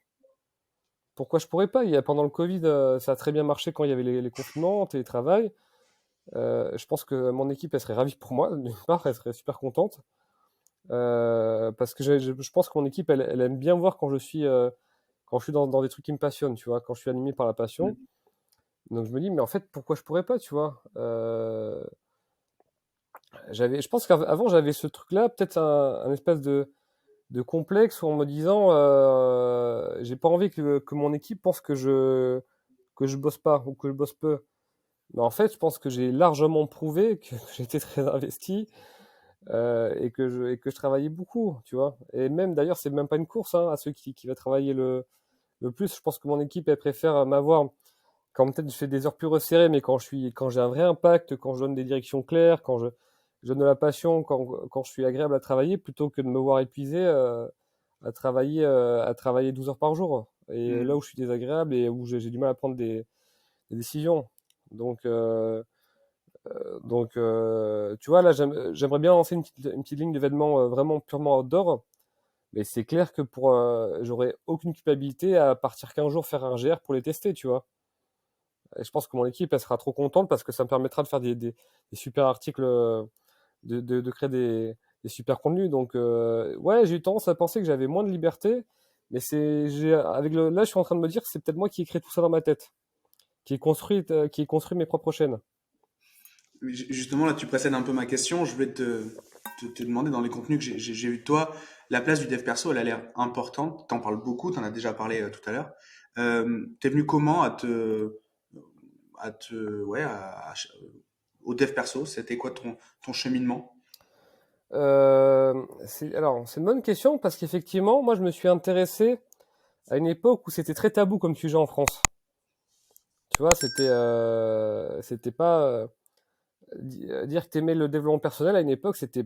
Pourquoi je pourrais pas? Pendant le Covid, ça a très bien marché quand il y avait les confinements, télétravail. Je pense que mon équipe, elle serait ravie pour moi, d'une part, elle serait super contente. Parce que je pense que mon équipe, elle aime bien voir quand je suis quand je suis dans des trucs qui me passionnent, tu vois, quand je suis animé par la passion. Donc je me dis, mais en fait, pourquoi je pourrais pas, tu vois? Je pense qu'avant, j'avais ce truc-là, peut-être un espèce de complexe où en me disant, j'ai pas envie que mon équipe pense que je bosse pas ou que je bosse peu. Mais en fait, je pense que j'ai largement prouvé que j'étais très investi et que je travaillais beaucoup, tu vois. Et même d'ailleurs, c'est même pas une course hein, à ceux qui va travailler le plus. Je pense que mon équipe, elle préfère m'avoir quand peut-être je fais des heures plus resserrées, mais quand j'ai un vrai impact, quand je donne des directions claires, quand je donne de la passion, quand je suis agréable à travailler, plutôt que de me voir épuisé à travailler 12 heures par jour. Et là Mm. où je suis désagréable et où j'ai du mal à prendre des décisions. Donc, tu vois, là, j'aimerais bien lancer une petite ligne de vêtements vraiment purement outdoor. Mais c'est clair que j'aurais aucune culpabilité à partir 15 jours faire un GR pour les tester, tu vois. Et je pense que mon équipe, elle sera trop contente parce que ça me permettra de faire des super articles, de créer des super contenus. Donc, ouais, j'ai eu tendance à penser que j'avais moins de liberté. Mais là, je suis en train de me dire que c'est peut-être moi qui ai créé tout ça dans ma tête, qui ai construit mes propres chaînes. Justement, là, tu précèdes un peu ma question. Je voulais te demander dans les contenus que j'ai vu de toi, la place du dev perso, elle a l'air importante. T'en parles beaucoup, t'en as déjà parlé tout à l'heure. T'es venu comment ouais, au dev perso? C'était quoi ton cheminement? Alors, c'est une bonne question parce qu'effectivement, moi, je me suis intéressé à une époque où c'était très tabou comme sujet en France. Tu vois, c'était pas dire que t'aimais le développement personnel à une époque, c'était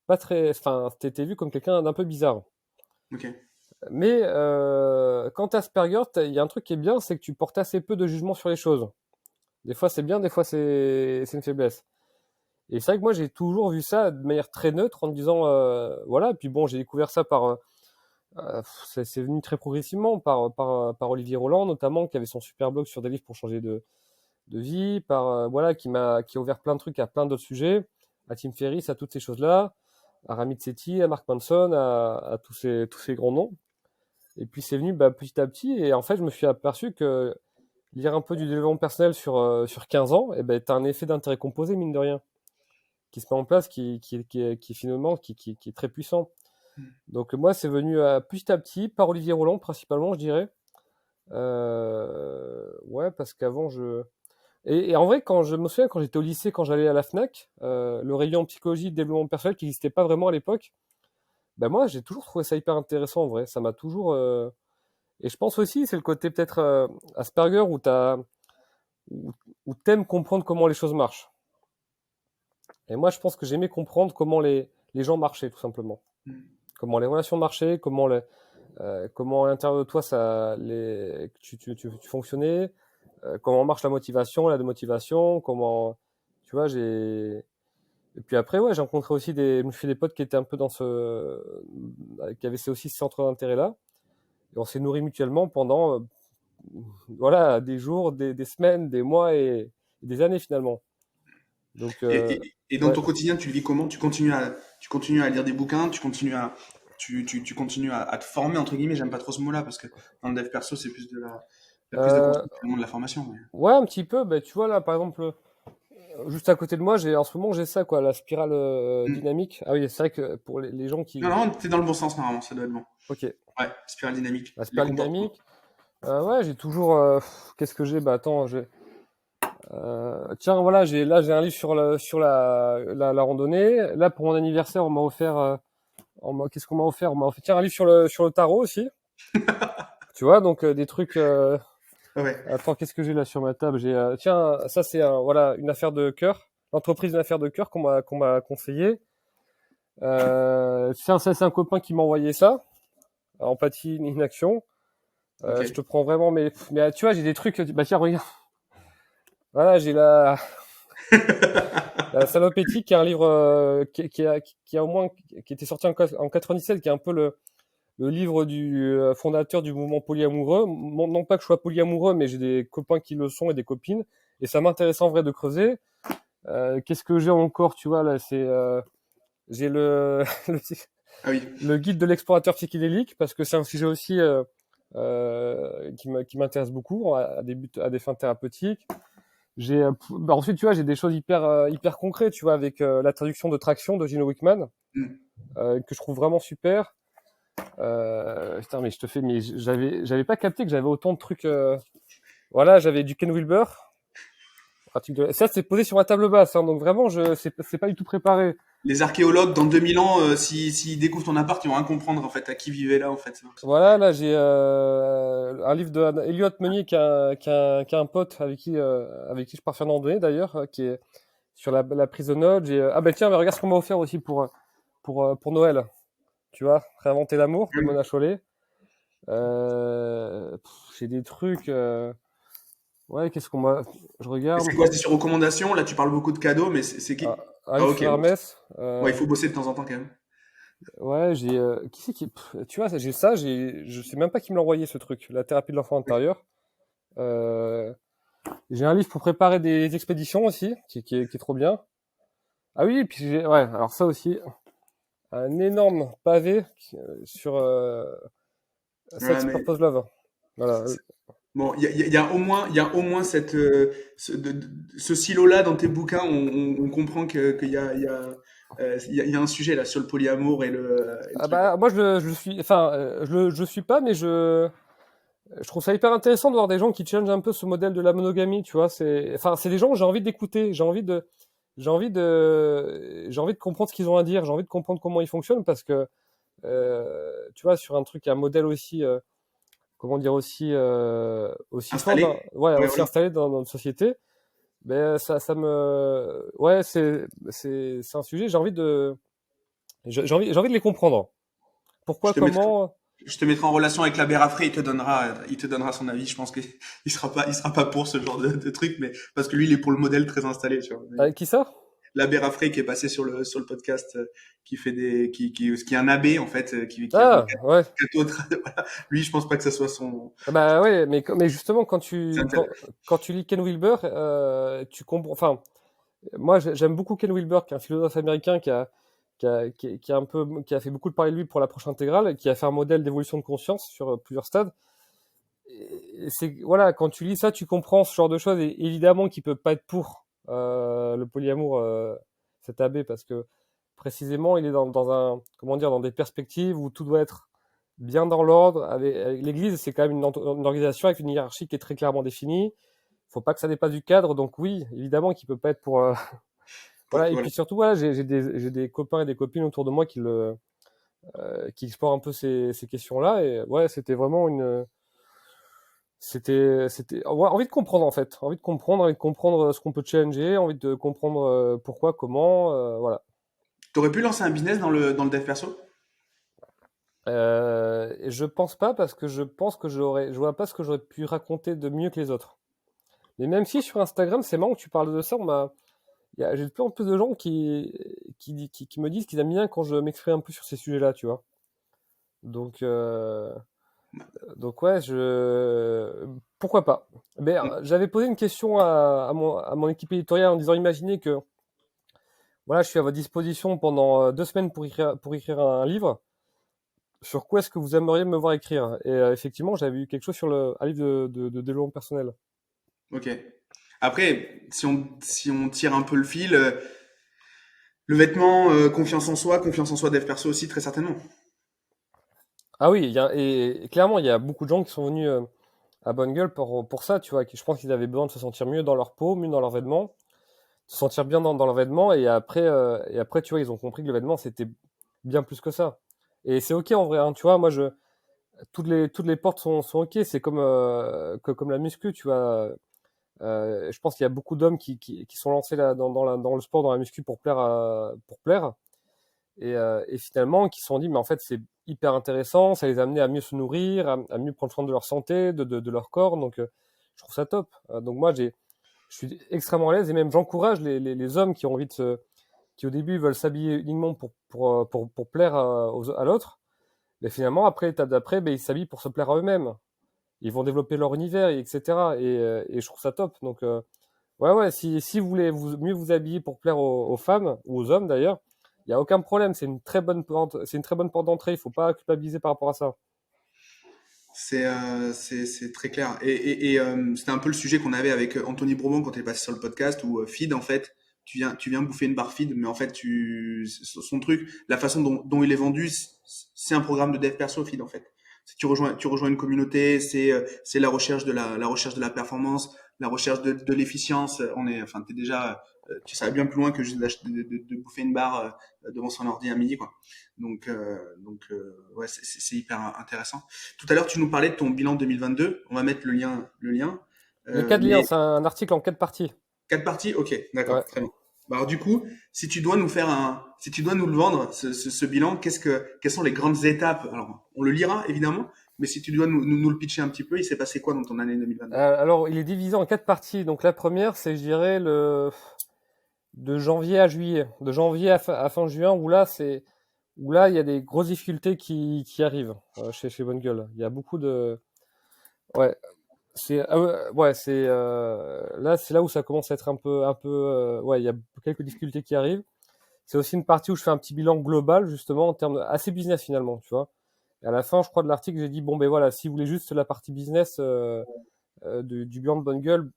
pas très, enfin, t'étais vu comme quelqu'un d'un peu bizarre. Ok. Mais quand t'as Asperger, il y a un truc qui est bien, c'est que tu portes assez peu de jugement sur les choses. Des fois c'est bien, des fois c'est une faiblesse. Et c'est vrai que moi j'ai toujours vu ça de manière très neutre en me disant voilà. Puis bon, j'ai découvert ça c'est venu très progressivement par Olivier Roland notamment, qui avait son super blog sur des livres pour changer de vie, voilà, qui a ouvert plein de trucs à plein d'autres sujets, à Tim Ferriss, à toutes ces choses-là, à Ramit Sethi, à Mark Manson, à tous ces grands noms. Et puis c'est venu petit à petit, et en fait je me suis aperçu que lire un peu du développement personnel sur 15 ans, et ben t'as un effet d'intérêt composé mine de rien, qui se met en place, qui finalement qui est très puissant. Donc moi c'est venu petit à petit par Olivier Roland principalement, je dirais. Ouais, parce qu'avant et en vrai, quand je me souviens, quand j'étais au lycée, quand j'allais à la Fnac, le rayon psychologie de développement personnel qui n'existait pas vraiment à l'époque, ben moi j'ai toujours trouvé ça hyper intéressant en vrai. Ça m'a toujours. Et je pense aussi, c'est le côté peut-être Asperger où, où t'aimes comprendre comment les choses marchent. Et moi je pense que j'aimais comprendre comment les gens marchaient tout simplement. Comment les relations marchaient, comment à l'intérieur de toi tu fonctionnais, comment marche la motivation, la démotivation, tu vois, et puis après, ouais, j'ai rencontré aussi je me suis fait des potes qui étaient un peu qui avaient aussi ce centre d'intérêt-là. Et on s'est nourris mutuellement pendant, voilà, des jours, des semaines, des mois et des années finalement. Donc, Et dans ouais. ton quotidien, tu le vis comment? Tu continues à lire des bouquins, tu continues à te former, entre guillemets, j'aime pas trop ce mot-là, parce que dans le dev perso, c'est plus la prise de Euh, conscience, c'est vraiment de la formation. ouais, un petit peu. Ben, tu vois, là, par exemple, juste à côté de moi, en ce moment, j'ai ça, quoi, la spirale Hmm. dynamique. Ah oui, c'est vrai que pour les gens Non, qui. non, t'es dans le bon sens, normalement, ça doit être bon. Ok, Ouais, spirale dynamique, la les spirale comportements. dynamique. Ouais, j'ai toujours. Qu'est-ce que j'ai? Bah attends, tiens, voilà, j'ai un livre sur la randonnée. Là, pour mon anniversaire, on m'a offert. Qu'est-ce qu'on m'a offert? On m'a offert, tiens, un livre sur le tarot aussi. Tu vois, donc des trucs. Ouais. Attends, qu'est-ce que j'ai là sur ma table? Tiens, ça c'est voilà, une affaire de cœur. L'entreprise d'une affaire de cœur qu'on m'a conseillé. Tiens, ça c'est un copain qui m'a envoyé ça. Empathie, inaction. Ok. Je te prends vraiment, mais tu vois, j'ai des trucs. Bah tiens, regarde. Voilà, j'ai la Salope éthique, qui est un livre qui a au moins qui était sorti en 97, qui est un peu le livre du fondateur du mouvement polyamoureux. Non pas que je sois polyamoureux, mais j'ai des copains qui le sont et des copines, et ça m'intéresse en vrai de creuser. Qu'est-ce que j'ai encore, tu vois là, j'ai le, le Ah oui. le guide de l'explorateur psychédélique, parce que c'est un sujet aussi qui m'intéressent beaucoup à des fins thérapeutiques. Ensuite, tu vois, j'ai des choses hyper concrètes, tu vois, avec la traduction de Traction de Gino Wickman, Mm. que je trouve vraiment super. Putain, mais mais j'avais pas capté que j'avais autant de trucs. Voilà, j'avais du Ken Wilber. Ça, c'est posé sur ma table basse, hein, donc vraiment, c'est pas du tout préparé. Les archéologues, dans 2000 ans, s'ils découvrent ton appart, ils vont rien comprendre, en fait, à qui vivait là, en fait. Voilà, là, j'ai un livre de Elliot Meunier, qui a un pote avec qui je pars faire une randonnée, d'ailleurs, qui est sur la prise de notes. Ah ben tiens, mais regarde ce qu'on m'a offert aussi pour Noël. Tu vois, Réinventer l'amour de Mona Chollet. J'ai des trucs. Ouais, qu'est-ce qu'on m'a. Je Et regarde. c'est quoi? C'est sur recommandation? Là, tu parles beaucoup de cadeaux, mais c'est Ah, qui? un Ah, livre ok. sur Bon. Hermès. Ouais, il faut bosser de temps en temps, quand même. Ouais, qui c'est qui. Tu vois, j'ai ça, je sais même pas qui me l'a envoyé, ce truc. La thérapie de l'enfant intérieur. Euh, j'ai un livre pour préparer des expéditions aussi, qui est trop bien. Ah oui, et puis ouais, alors ça aussi, un énorme pavé sur Ouais, Sex mais Purpose Love. Voilà. bon, il y a au moins ce silo-là dans tes bouquins. On comprend il y a un sujet là sur le polyamour et le Ah truc. bah moi je suis, enfin je suis pas, mais je trouve ça hyper intéressant de voir des gens qui challengent un peu ce modèle de la monogamie, tu vois. C'est des gens que j'ai envie d'écouter, j'ai envie de comprendre ce qu'ils ont à dire, j'ai envie de comprendre comment ils fonctionnent parce que tu vois, sur un truc, un modèle aussi, comment dire, aussi fort, Installé. ouais, Ouais, aussi voilà. installé dans notre société. Ben ouais, c'est un sujet. J'ai envie de les comprendre. Je Pourquoi, te mettrai, comment? je te mettrai en relation avec l'abbé Raffray. Il te donnera son avis. Je pense qu'il il sera pas pour ce genre de truc, mais parce que lui, il est pour le modèle très installé, tu vois. Avec qui ça? L'abbé Raffray qui est passé sur le podcast, qui fait qui est un abbé en fait, qui a des Ah, ouais. cathos. Voilà. Lui, je pense pas que ça soit son. Ah bah ouais, mais justement, C'est intéressant. quand tu lis Ken Wilber, tu comprends. Enfin, moi, j'aime beaucoup Ken Wilber, qui est un philosophe américain qui a fait beaucoup de parler de lui pour l'approche intégrale, et qui a fait un modèle d'évolution de conscience sur plusieurs stades. Voilà, quand tu lis ça, tu comprends ce genre de choses, et évidemment qu'il peut pas être pour le polyamour, cet abbé, parce que précisément, il est comment dire, dans des perspectives où tout doit être bien dans l'ordre. Avec l'Église, c'est quand même une organisation avec une hiérarchie qui est très clairement définie. Faut pas que ça dépasse du cadre, donc oui, évidemment qu'il peut pas être pour. Voilà, et Voilà. puis surtout, voilà, j'ai des copains et des copines autour de moi qui explorent un peu ces questions-là, et ouais, c'était ouais, envie de comprendre, en fait, envie de comprendre ce qu'on peut challenger, envie de comprendre pourquoi, comment, voilà. T'aurais pu lancer un business dans le dev perso? Et je pense pas, parce que je pense que je vois pas ce que j'aurais pu raconter de mieux que les autres. Mais même si sur Instagram, c'est marrant que tu parles de ça, j'ai de plus en plus de gens qui me disent qu'ils aiment bien quand je m'exprime un peu sur ces sujets-là, tu vois. Donc, euh, donc ouais, pourquoi pas. Mais j'avais posé une question à mon équipe éditoriale en disant, imaginez que voilà, je suis à votre disposition pendant 2 semaines pour écrire un livre. Sur quoi est-ce que vous aimeriez me voir écrire? Et effectivement, j'avais eu quelque chose sur un livre de développement personnel. Ok. Après, si on tire un peu le fil, le vêtement, confiance en soi, dev perso aussi, très certainement. Ah oui, et clairement, il y a beaucoup de gens qui sont venus à Bonne Gueule pour ça, tu vois. Je pense qu'ils avaient besoin de se sentir mieux dans leur peau, mieux dans leurs vêtements, se sentir bien dans leurs vêtements, et après, tu vois, ils ont compris que le vêtement, c'était bien plus que ça. Et c'est ok en vrai, hein, tu vois. Moi, toutes les portes sont ok. C'est comme la muscu, tu vois. Je pense qu'il y a beaucoup d'hommes qui sont lancés là, dans le sport, dans la muscu pour plaire. Et finalement, qui se sont dit, mais en fait, c'est hyper intéressant, ça les a amenés à mieux se nourrir, à mieux prendre soin de leur santé, de leur corps. Donc, je trouve ça top. Donc, moi, je suis extrêmement à l'aise, et même j'encourage les hommes qui au début veulent s'habiller uniquement pour plaire à l'autre. Mais finalement, après l'étape d'après, ben, ils s'habillent pour se plaire à eux-mêmes. Ils vont développer leur univers, etc. Et je trouve ça top. Donc, ouais, si vous voulez mieux vous habiller pour plaire aux femmes, ou aux hommes d'ailleurs, il n'y a aucun problème. C'est une très bonne porte d'entrée. Il faut pas culpabiliser par rapport à ça. C'est très clair. C'était un peu le sujet qu'on avait avec Anthony Bourbon quand il est passé sur le podcast où Feed, en fait, tu viens bouffer une barre Feed, mais en fait, son truc, la façon dont il est vendu, c'est un programme de dev perso Feed, en fait. Tu rejoins une communauté, c'est la recherche la recherche de la performance, la recherche de l'efficience. T'es déjà, ça va bien plus loin que juste de bouffer une barre devant son ordi à midi, quoi. Ouais, c'est hyper intéressant. Tout à l'heure, tu nous parlais de ton bilan 2022. On va mettre le lien. Il y a 4 liens, Mais c'est un article en 4 parties. 4 parties, ok, Ouais. d'accord, très bien. Bah, alors du coup, si tu dois nous le vendre, ce bilan, quelles sont les grandes étapes? Alors, on le lira évidemment, mais si tu dois nous le pitcher un petit peu, il s'est passé quoi dans ton année 2022? Alors, il est divisé en 4 parties. Donc, la première, c'est, je dirais, de janvier à juillet. De janvier à fin juin, où là, il y a des grosses difficultés qui arrivent chez Bonne Gueule. Il y a beaucoup de... Ouais, c'est là où ça commence à être ouais, il y a quelques difficultés qui arrivent. C'est aussi une partie où je fais un petit bilan global, justement, en termes assez business, finalement, tu vois. Et à la fin, je crois, de l'article, j'ai dit, bon, ben voilà, si vous voulez juste la partie business du bilan de Bonne Gueule,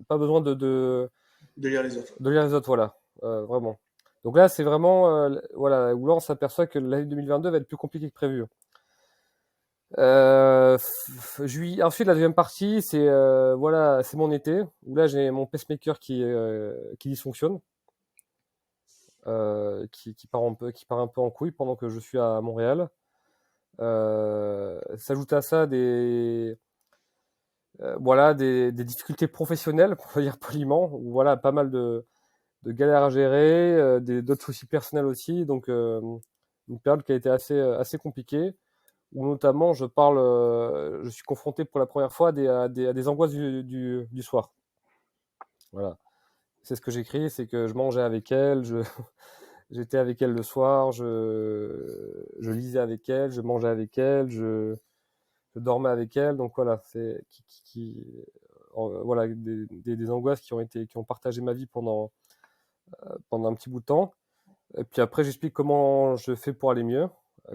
pas besoin De lire les autres. de lire les autres, voilà, vraiment. Donc là, c'est vraiment, voilà, où là, on s'aperçoit que l'année 2022 va être plus compliquée que prévu. Ensuite, la deuxième partie, voilà, c'est mon été, où là, j'ai mon pacemaker qui dysfonctionne, qui part un peu en couille pendant que je suis à Montréal. S'ajoute à ça voilà, des difficultés professionnelles, pour le dire poliment, où voilà, pas mal de galères à gérer, d'autres soucis personnels aussi, donc une période qui a été assez compliquée, où notamment je suis confronté pour la première fois à des angoisses du soir. Voilà. C'est ce que j'écris, c'est que je mangeais avec elle, j'étais avec elle le soir, je lisais avec elle, je mangeais avec elle, je dormais avec elle, donc voilà, c'est voilà, des angoisses qui ont partagé ma vie pendant un petit bout de temps. Et puis après, j'explique comment je fais pour aller mieux,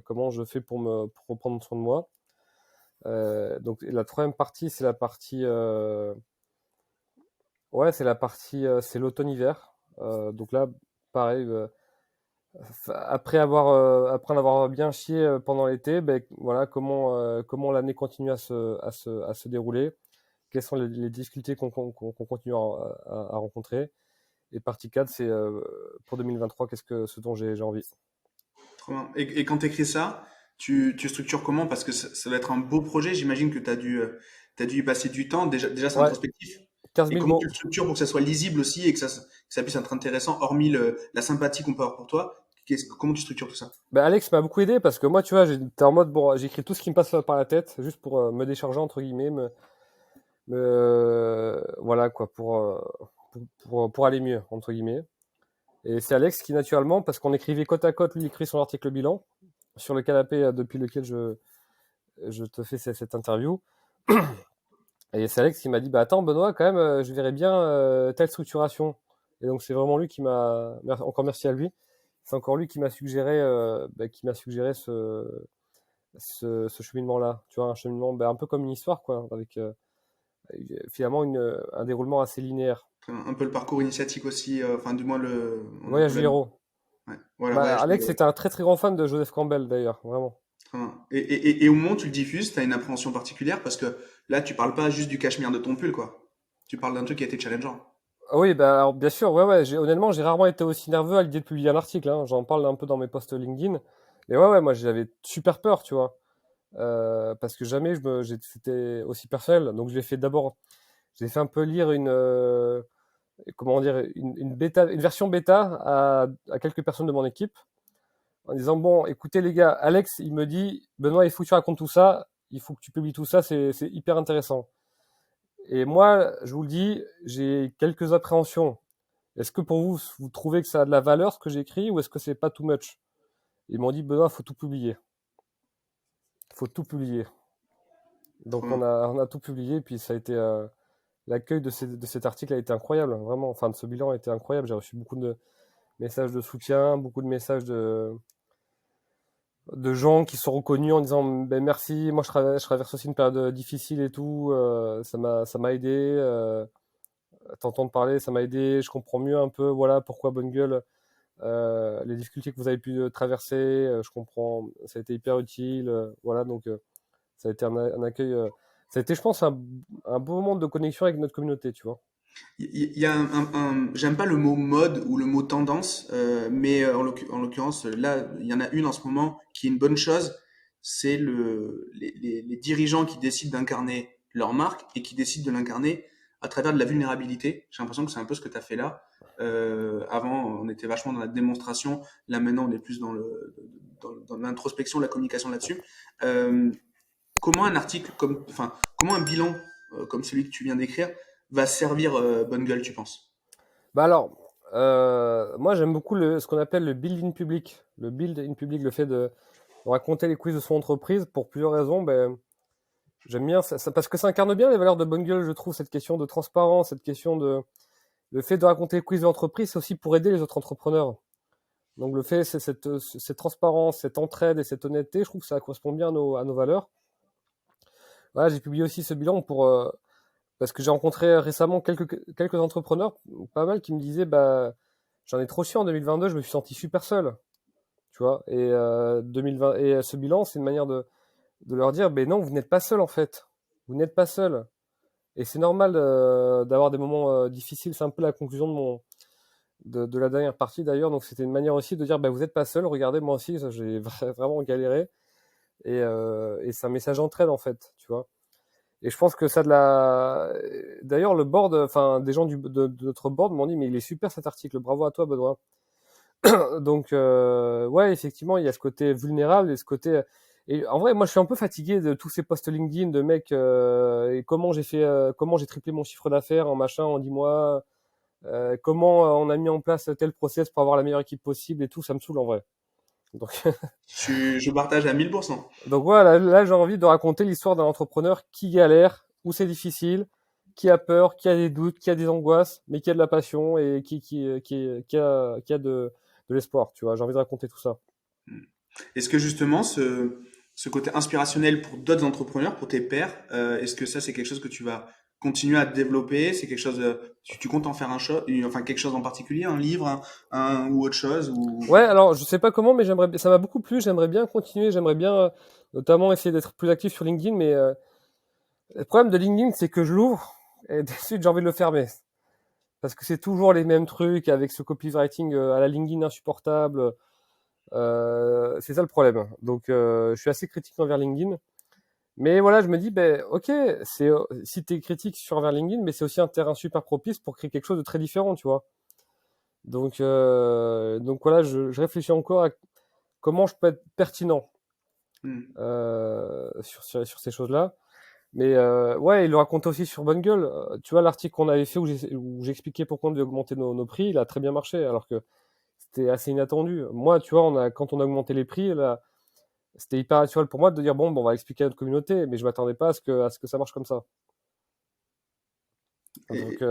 comment je fais pour reprendre soin de moi. Donc la troisième partie, c'est l'automne-hiver. Donc là, pareil, après en avoir bien chié pendant l'été, ben voilà, comment l'année continue à se dérouler, quelles sont les difficultés qu'on continue à rencontrer. Et partie 4, c'est pour 2023, ce dont j'ai envie. Trop bien. Et quand tu écris ça, tu structures comment? Parce que ça va être un beau projet. J'imagine que t'as dû y passer du temps. Déjà c'est Ouais, introspectif. 15 Et 000 comment tu mots. le structures pour que ça soit lisible aussi et que ça puisse être intéressant, hormis la sympathie qu'on peut avoir pour toi? Comment tu structures tout ça? Ben, Alex m'a beaucoup aidé parce que moi, tu vois, j'étais en mode, bon, j'écris tout ce qui me passe par la tête, juste pour me décharger, entre guillemets, voilà, quoi, pour aller mieux, entre guillemets. Et c'est Alex qui, naturellement, parce qu'on écrivait côte à côte, lui écrit son article bilan sur le canapé depuis lequel je te fais cette interview. Et c'est Alex qui m'a dit, bah attends, Benoît, quand même, je verrais bien telle structuration. Et donc, c'est vraiment lui encore merci à lui. C'est encore lui qui m'a suggéré ce cheminement-là. Tu vois, un cheminement un peu comme une histoire, quoi, avec finalement un déroulement assez linéaire. Un peu le parcours initiatique aussi, enfin du moins un peu Voyage du héros. ouais, voilà, Bah, voyage du Alex héros. était un très très grand fan de Joseph Campbell, d'ailleurs, vraiment. Très bien. Et au moment où tu le diffuses, tu as une appréhension particulière parce que là, tu parles pas juste du cachemire de ton pull, quoi. Tu parles d'un truc qui a été challengeant. Ah oui, bah, alors, bien sûr, ouais, honnêtement, j'ai rarement été aussi nerveux à l'idée de publier un article, hein. J'en parle un peu dans mes posts LinkedIn. Mais ouais, moi, j'avais super peur, tu vois. Parce que jamais c'était aussi personnel. Donc, j'ai fait un peu lire comment dire, une version bêta à quelques personnes de mon équipe en disant, bon, écoutez les gars, Alex, il me dit, Benoît, il faut que tu racontes tout ça, il faut que tu publies tout ça, c'est hyper intéressant. Et moi, je vous le dis, j'ai quelques appréhensions. Est-ce que pour vous, vous trouvez que ça a de la valeur ce que j'écris ou est-ce que c'est pas too much? Ils m'ont dit, Benoît, faut tout publier. Faut tout publier. Trop Donc bien. on a tout publié, puis ça a été l'accueil de cet article a été incroyable, vraiment. Enfin, de ce bilan a été incroyable. J'ai reçu beaucoup de messages de soutien, beaucoup de messages de gens qui sont reconnus en disant ben merci, moi je traverse aussi une période difficile et tout, ça m'a aidé, t'entendre parler, ça m'a aidé, je comprends mieux un peu, voilà pourquoi Bonne Gueule, les difficultés que vous avez pu traverser, je comprends, ça a été hyper utile, voilà donc ça a été un accueil, ça a été je pense un beau moment de connexion avec notre communauté, tu vois. Il y a j'aime pas le mot mode ou le mot tendance, mais en l'occurrence, là, il y en a une en ce moment qui est une bonne chose, c'est les dirigeants qui décident d'incarner leur marque et qui décident de l'incarner à travers de la vulnérabilité. J'ai l'impression que c'est un peu ce que tu as fait là. Avant, on était vachement dans la démonstration. Là, maintenant, on est plus dans l'introspection, la communication là-dessus. Euh, Comment un article comme, enfin, comment un bilan comme celui que tu viens d'écrire va servir Bonne Gueule, tu penses? Bah alors, moi j'aime beaucoup ce qu'on appelle le build in public. Le build in public, le fait de raconter les coulisses de son entreprise pour plusieurs raisons. Ben, j'aime bien parce que ça incarne bien les valeurs de Bonne Gueule, je trouve, cette question de transparence, cette question de le fait de raconter les coulisses de l'entreprise, c'est aussi pour aider les autres entrepreneurs. Donc le fait, c'est cette transparence, cette entraide et cette honnêteté, je trouve que ça correspond bien à nos valeurs. Voilà, j'ai publié aussi ce bilan parce que j'ai rencontré récemment quelques entrepreneurs, pas mal, qui me disaient, bah, j'en ai trop su en 2022, je me suis senti super seul, tu vois. Et 2020, et ce bilan, c'est une manière de leur dire, ben non, vous n'êtes pas seul en fait. Vous n'êtes pas seul. Et c'est normal d'avoir des moments difficiles. C'est un peu la conclusion de la dernière partie d'ailleurs. Donc c'était une manière aussi de dire, ben vous n'êtes pas seul. Regardez, moi aussi, j'ai vraiment galéré. Et c'est un message d'entraide en fait, tu vois. Et je pense que ça de la. D'ailleurs, le board, enfin, des gens de notre board m'ont dit, mais il est super cet article. Bravo à toi, Benoît. Donc, ouais, effectivement, il y a ce côté vulnérable et ce côté. Et en vrai, moi, je suis un peu fatigué de tous ces posts LinkedIn de mecs. Et comment j'ai triplé mon chiffre d'affaires en machin en 10 mois. Comment on a mis en place tel process pour avoir la meilleure équipe possible et tout. Ça me saoule en vrai. Donc, Je partage à 1000%. donc voilà, là, j'ai envie de raconter l'histoire d'un entrepreneur qui galère, où c'est difficile, qui a peur, qui a des doutes, qui a des angoisses, mais qui a de la passion et qui a de l'espoir. Tu vois, j'ai envie de raconter tout ça. Est-ce que justement, ce côté inspirationnel pour d'autres entrepreneurs, pour tes pairs, est-ce que ça, c'est quelque chose que tu vas continuer à développer? C'est quelque chose, tu comptes en faire enfin quelque chose en particulier, un livre, ou autre chose, ou... Ouais, alors je sais pas comment, mais ça m'a beaucoup plu. J'aimerais bien continuer. J'aimerais bien, notamment essayer d'être plus actif sur LinkedIn. Mais le problème de LinkedIn, c'est que je l'ouvre et de suite j'ai envie de le fermer parce que c'est toujours les mêmes trucs avec ce copywriting à la LinkedIn insupportable. C'est ça le problème. Donc, je suis assez critique envers LinkedIn. Mais voilà, je me dis, ben, ok, si tu es critique sur envers LinkedIn, mais c'est aussi un terrain super propice pour créer quelque chose de très différent, tu vois. Donc voilà, je réfléchis encore à comment je peux être pertinent Hmm. sur ces choses-là. Mais ouais, il le racontait aussi sur Bonne Gueule. Tu vois, l'article qu'on avait fait où j'expliquais pourquoi on devait augmenter nos prix, il a très bien marché, alors que c'était assez inattendu. Moi, tu vois, quand on a augmenté les prix, là, c'était hyper naturel pour moi de dire bon, on va expliquer à notre communauté, mais je m'attendais pas à ce que ça marche comme ça. Donc, Et,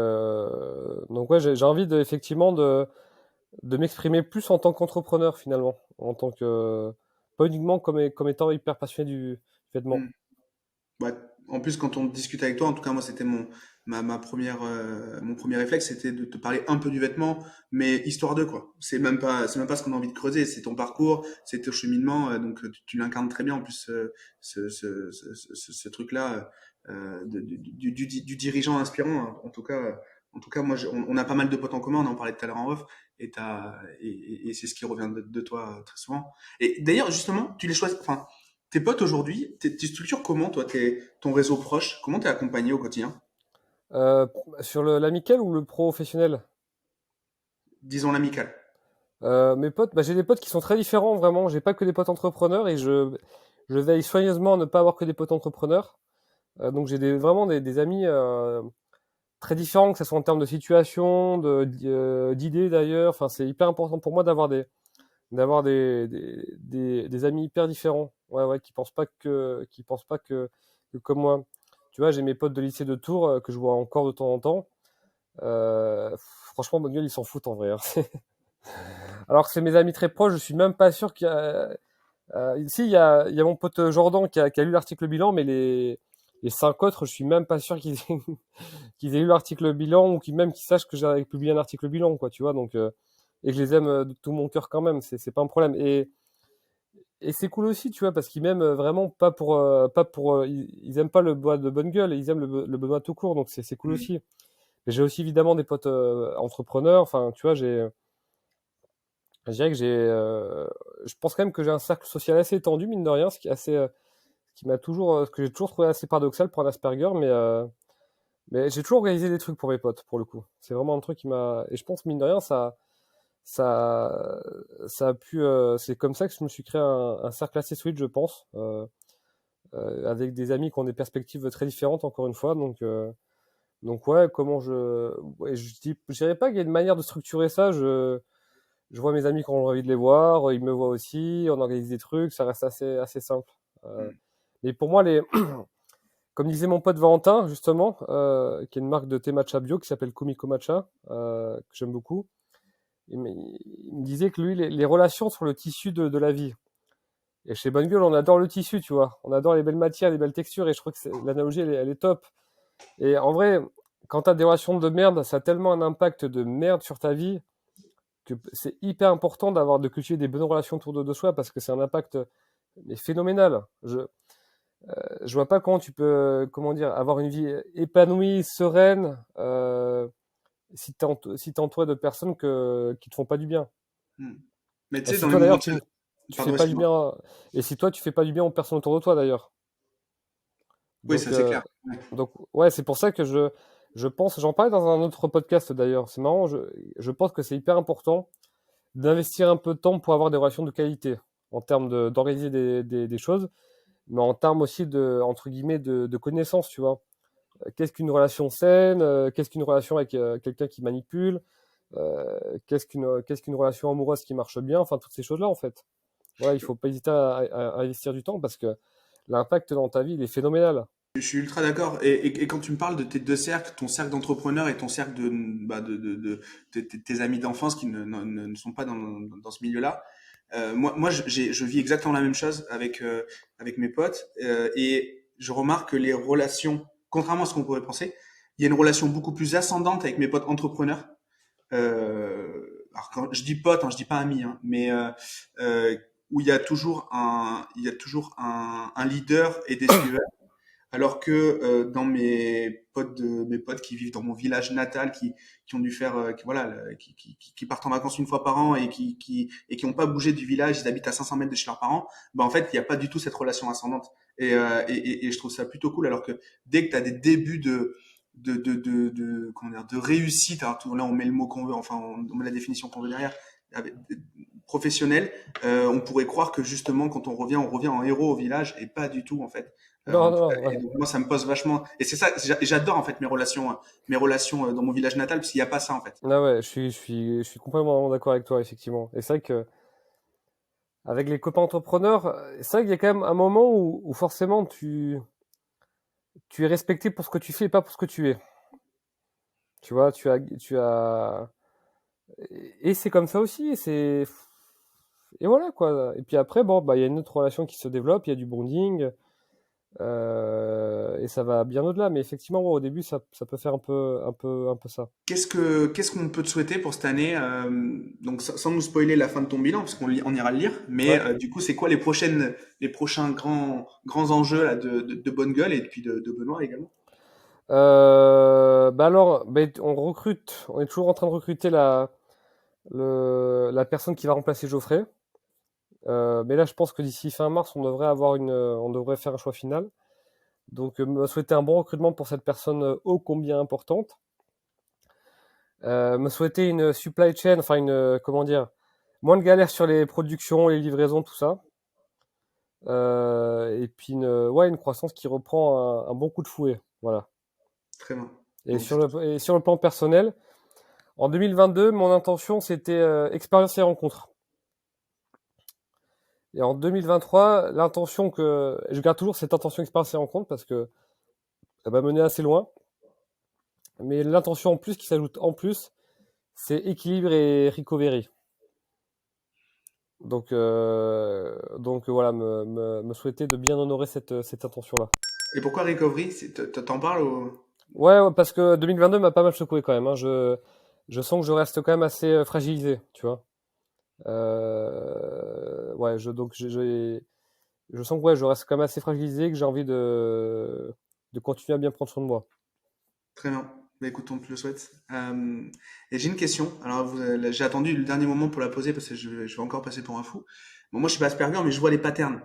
donc ouais, j'ai envie effectivement de m'exprimer plus en tant qu'entrepreneur finalement, en tant que pas uniquement comme étant hyper passionné du vêtement. hmm. Bah, en plus, quand on discute avec toi, en tout cas, moi, c'était mon premier réflexe, c'était de te parler un peu du vêtement, mais histoire de quoi. C'est même pas ce qu'on a envie de creuser, c'est ton parcours, c'est ton cheminement, donc tu l'incarnes très bien, en plus, ce truc-là, du dirigeant inspirant, hein. En tout cas, moi, on a pas mal de potes en commun, on en parlait tout à l'heure en off, et c'est ce qui revient de toi très souvent. Et d'ailleurs, justement, tu les choisis, enfin, tes potes aujourd'hui, tu structures comment, toi, ton réseau proche? Comment t'es accompagné au quotidien? Euh, sur l'amical ou le professionnel? Disons l'amical. Mes potes, bah, j'ai des potes qui sont très différents vraiment. J'ai pas que des potes entrepreneurs et je veille soigneusement à ne pas avoir que des potes entrepreneurs. Donc j'ai vraiment des amis très différents, que ce soit en termes de situation, d'idées d'ailleurs. Enfin, c'est hyper important pour moi d'avoir des amis hyper différents. Ouais, ouais, qui pensent pas que comme moi. Tu vois, j'ai mes potes de lycée de Tours que je vois encore de temps en temps. Franchement, bonne gueule, ils s'en foutent en vrai, hein. Alors que c'est mes amis très proches, je suis même pas sûr qu'il y a. Ici, il y a mon pote Jordan qui a lu l'article bilan, mais les 5 autres, je suis même pas sûr qu'ils aient, qu'ils aient lu l'article bilan ou qu'ils sachent que j'ai publié un article bilan, quoi, tu vois. Donc, et je les aime de tout mon cœur quand même, c'est pas un problème. Et c'est cool aussi, tu vois, parce qu'ils m'aiment vraiment ils aiment pas le bois de bonne gueule, ils aiment le Benoît tout court, donc c'est cool Mm. aussi. Mais j'ai aussi évidemment des potes entrepreneurs, enfin, tu vois, je dirais que je pense quand même que j'ai un cercle social assez étendu, mine de rien, ce qui est ce que j'ai toujours trouvé assez paradoxal pour un Asperger, mais j'ai toujours organisé des trucs pour mes potes, pour le coup. C'est vraiment un truc et je pense, mine de rien, ça, c'est comme ça que je me suis créé un cercle assez solide, je pense, avec des amis qui ont des perspectives très différentes, encore une fois. Donc ouais, ouais, je dirais pas qu'il y a une manière de structurer ça. Je vois mes amis quand j'ai envie de les voir, ils me voient aussi, on organise des trucs, ça reste assez simple. Euh, Mm. mais pour moi, comme disait mon pote Valentin, justement, qui est une marque de thé matcha bio qui s'appelle Kumiko Matcha, que j'aime beaucoup, il me disait que lui, les relations sur le tissu de la vie. Et chez Bonne Gueule, on adore le tissu, tu vois. On adore les belles matières, les belles textures, et je trouve que l'analogie, elle est top. Et en vrai, quand t'as des relations de merde, ça a tellement un impact de merde sur ta vie que c'est hyper important de cultiver des bonnes relations autour de soi parce que c'est un impact phénoménal. Je vois pas comment tu peux, comment dire, avoir une vie épanouie, sereine, si t'es entouré de personnes qui te font pas du bien. Mm. Mais tu Et sais, si dans les toi moments d'ailleurs de... tu fais Pardon, pas du excuse-moi. bien, et si toi tu fais pas du bien aux personnes autour de toi d'ailleurs. Oui, Donc, ça c'est clair. Ouais. ouais, c'est pour ça que je pense, j'en parlais dans un autre podcast d'ailleurs, c'est marrant, je pense que c'est hyper important d'investir un peu de temps pour avoir des relations de qualité en termes d'organiser des choses, mais en termes aussi entre guillemets, de connaissances, tu vois. Qu'est-ce qu'une relation saine? Qu'est-ce qu'une relation avec quelqu'un qui manipule? Qu'est-ce qu'une relation amoureuse qui marche bien? Enfin, toutes ces choses-là, en fait. Voilà, il faut pas hésiter à investir du temps parce que l'impact dans ta vie, il est phénoménal. Je suis ultra d'accord. Et quand tu me parles de tes deux cercles, ton cercle d'entrepreneurs et ton cercle de tes amis d'enfance qui ne sont pas dans ce milieu-là, moi je vis exactement la même chose avec mes potes. Et je remarque que les relations, contrairement à ce qu'on pourrait penser, il y a une relation beaucoup plus ascendante avec mes potes entrepreneurs. Alors quand je dis pote, hein, je dis pas ami, hein, mais où il y a toujours un leader et des suiveurs. Alors que dans mes potes qui vivent dans mon village natal, qui ont dû faire, voilà, qui partent en vacances une fois par an et qui ont pas bougé du village, ils habitent à 500 mètres de chez leurs parents, bah en fait il n'y a pas du tout cette relation ascendante. Et je trouve ça plutôt cool. Alors que dès que tu as des débuts comment dire, de réussite, alors là on met le mot qu'on veut, enfin on met la définition qu'on veut derrière, avec, professionnel, on pourrait croire que justement quand on revient en héros au village et pas du tout en fait. Non, non, non, Et ouais. donc moi ça me pose vachement et c'est ça j'adore en fait mes relations dans mon village natal parce qu'il n'y a pas ça en fait. Ah ouais, je suis complètement d'accord avec toi, effectivement. Et c'est vrai que avec les copains entrepreneurs, c'est vrai qu'il y a quand même un moment où forcément tu es respecté pour ce que tu fais et pas pour ce que tu es. Tu vois, et c'est comme ça aussi, et voilà quoi. Et puis après, bon, bah, il y a une autre relation qui se développe, il y a du bonding, et ça va bien au-delà. Mais effectivement, ouais, au début, ça peut faire un peu ça. Qu'est-ce qu'on peut te souhaiter pour cette année donc sans nous spoiler la fin de ton bilan parce on ira le lire mais Ouais. du coup c'est quoi les prochains grands enjeux là de Bonne Gueule et puis de Benoît également. Bah alors, bah, on est toujours en train de recruter la personne qui va remplacer Geoffrey. Mais là, je pense que d'ici fin mars, on devrait faire un choix final. Donc, me souhaiter un bon recrutement pour cette personne ô combien importante. Me souhaiter une supply chain, enfin comment dire, moins de galères sur les productions, les livraisons, tout ça. Et puis ouais, une croissance qui reprend un bon coup de fouet. Voilà. Très bien. Et Donc et sur le plan personnel, en 2022, mon intention, c'était expérience et rencontres. Et en 2023, je garde toujours cette intention expérience et rencontres parce que ça va mener assez loin. Mais l'intention en plus qui s'ajoute en plus, c'est équilibre et recovery. Donc voilà, me souhaiter de bien honorer cette intention-là. Et pourquoi recovery? T'en parles ou... Ouais, parce que 2022 m'a pas mal secoué quand même, hein. Je sens que je reste quand même assez fragilisé, tu vois. Ouais, je sens que ouais, je reste quand même assez fragilisé, que j'ai envie de continuer à bien prendre soin de moi. Très bien. Bah, écoute, on te le souhaite. Et j'ai une question. Alors, j'ai attendu le dernier moment pour la poser parce que je vais encore passer pour un fou. Bon, moi, je suis pas Asperger, mais je vois les patterns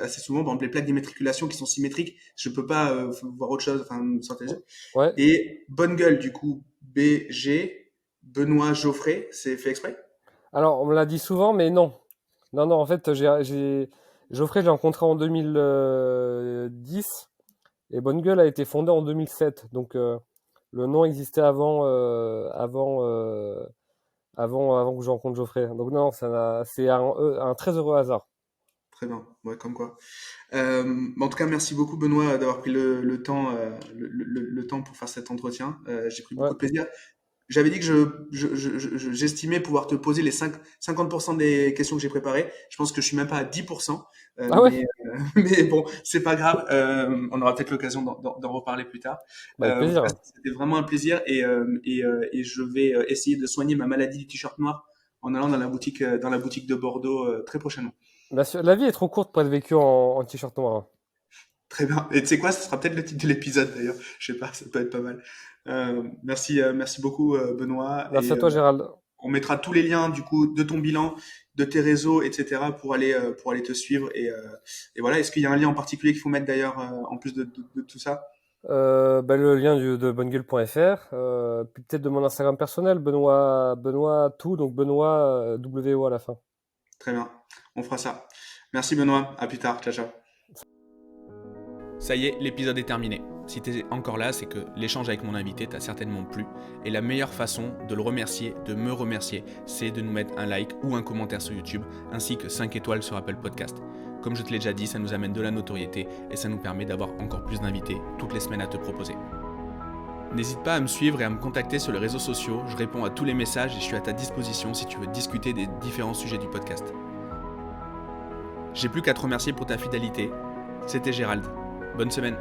assez souvent. Par exemple, les plaques d'immatriculation qui sont symétriques, je peux pas voir autre chose, enfin, me sortir les yeux. Ouais. Et bonne gueule, du coup, BG, Benoît Geoffrey, c'est fait exprès? Alors, on me l'a dit souvent, mais non. Non, non, en fait, Geoffrey, je l'ai rencontré en 2010 et Bonne Gueule a été fondée en 2007. Donc, le nom existait avant que je rencontre Geoffrey. Donc, non, c'est un très heureux hasard. Très bien. Ouais, comme quoi. En tout cas, merci beaucoup Benoît d'avoir pris le temps, le temps pour faire cet entretien. J'ai pris Ouais. beaucoup de plaisir. J'avais dit que j'estimais pouvoir te poser les 50% des questions que j'ai préparées. Je pense que je suis même pas à 10%. Ah ouais? Mais bon, c'est pas grave. On aura peut-être l'occasion d'en reparler plus tard. Bah, avec En tout cas, plaisir. c'était vraiment un plaisir et je vais essayer de soigner ma maladie du t-shirt noir en allant dans la boutique de Bordeaux très prochainement. La vie est trop courte pour être vécue en t-shirt noir, hein. Très bien. Et tu sais quoi, ce sera peut-être le titre de l'épisode d'ailleurs. Je sais pas, ça peut être pas mal. Merci beaucoup Benoît. Merci à toi, Gérald. On mettra tous les liens du coup de ton bilan, de tes réseaux, etc. Pour aller te suivre. Et voilà. Est-ce qu'il y a un lien en particulier qu'il faut mettre d'ailleurs en plus de tout ça? Bah, le lien de bonnegueule.fr, puis peut-être de mon Instagram personnel, Benoît tout, donc Benoît WO à la fin. Très bien. On fera ça. Merci Benoît. À plus tard. Ciao ciao. Ça y est, l'épisode est terminé. Si t'es encore là, c'est que l'échange avec mon invité t'a certainement plu. Et la meilleure façon de le remercier, de me remercier, c'est de nous mettre un like ou un commentaire sur YouTube, ainsi que 5 étoiles sur Apple Podcast. Comme je te l'ai déjà dit, ça nous amène de la notoriété et ça nous permet d'avoir encore plus d'invités toutes les semaines à te proposer. N'hésite pas à me suivre et à me contacter sur les réseaux sociaux, je réponds à tous les messages et je suis à ta disposition si tu veux discuter des différents sujets du podcast. J'ai plus qu'à te remercier pour ta fidélité. C'était Gérald. Bonne semaine.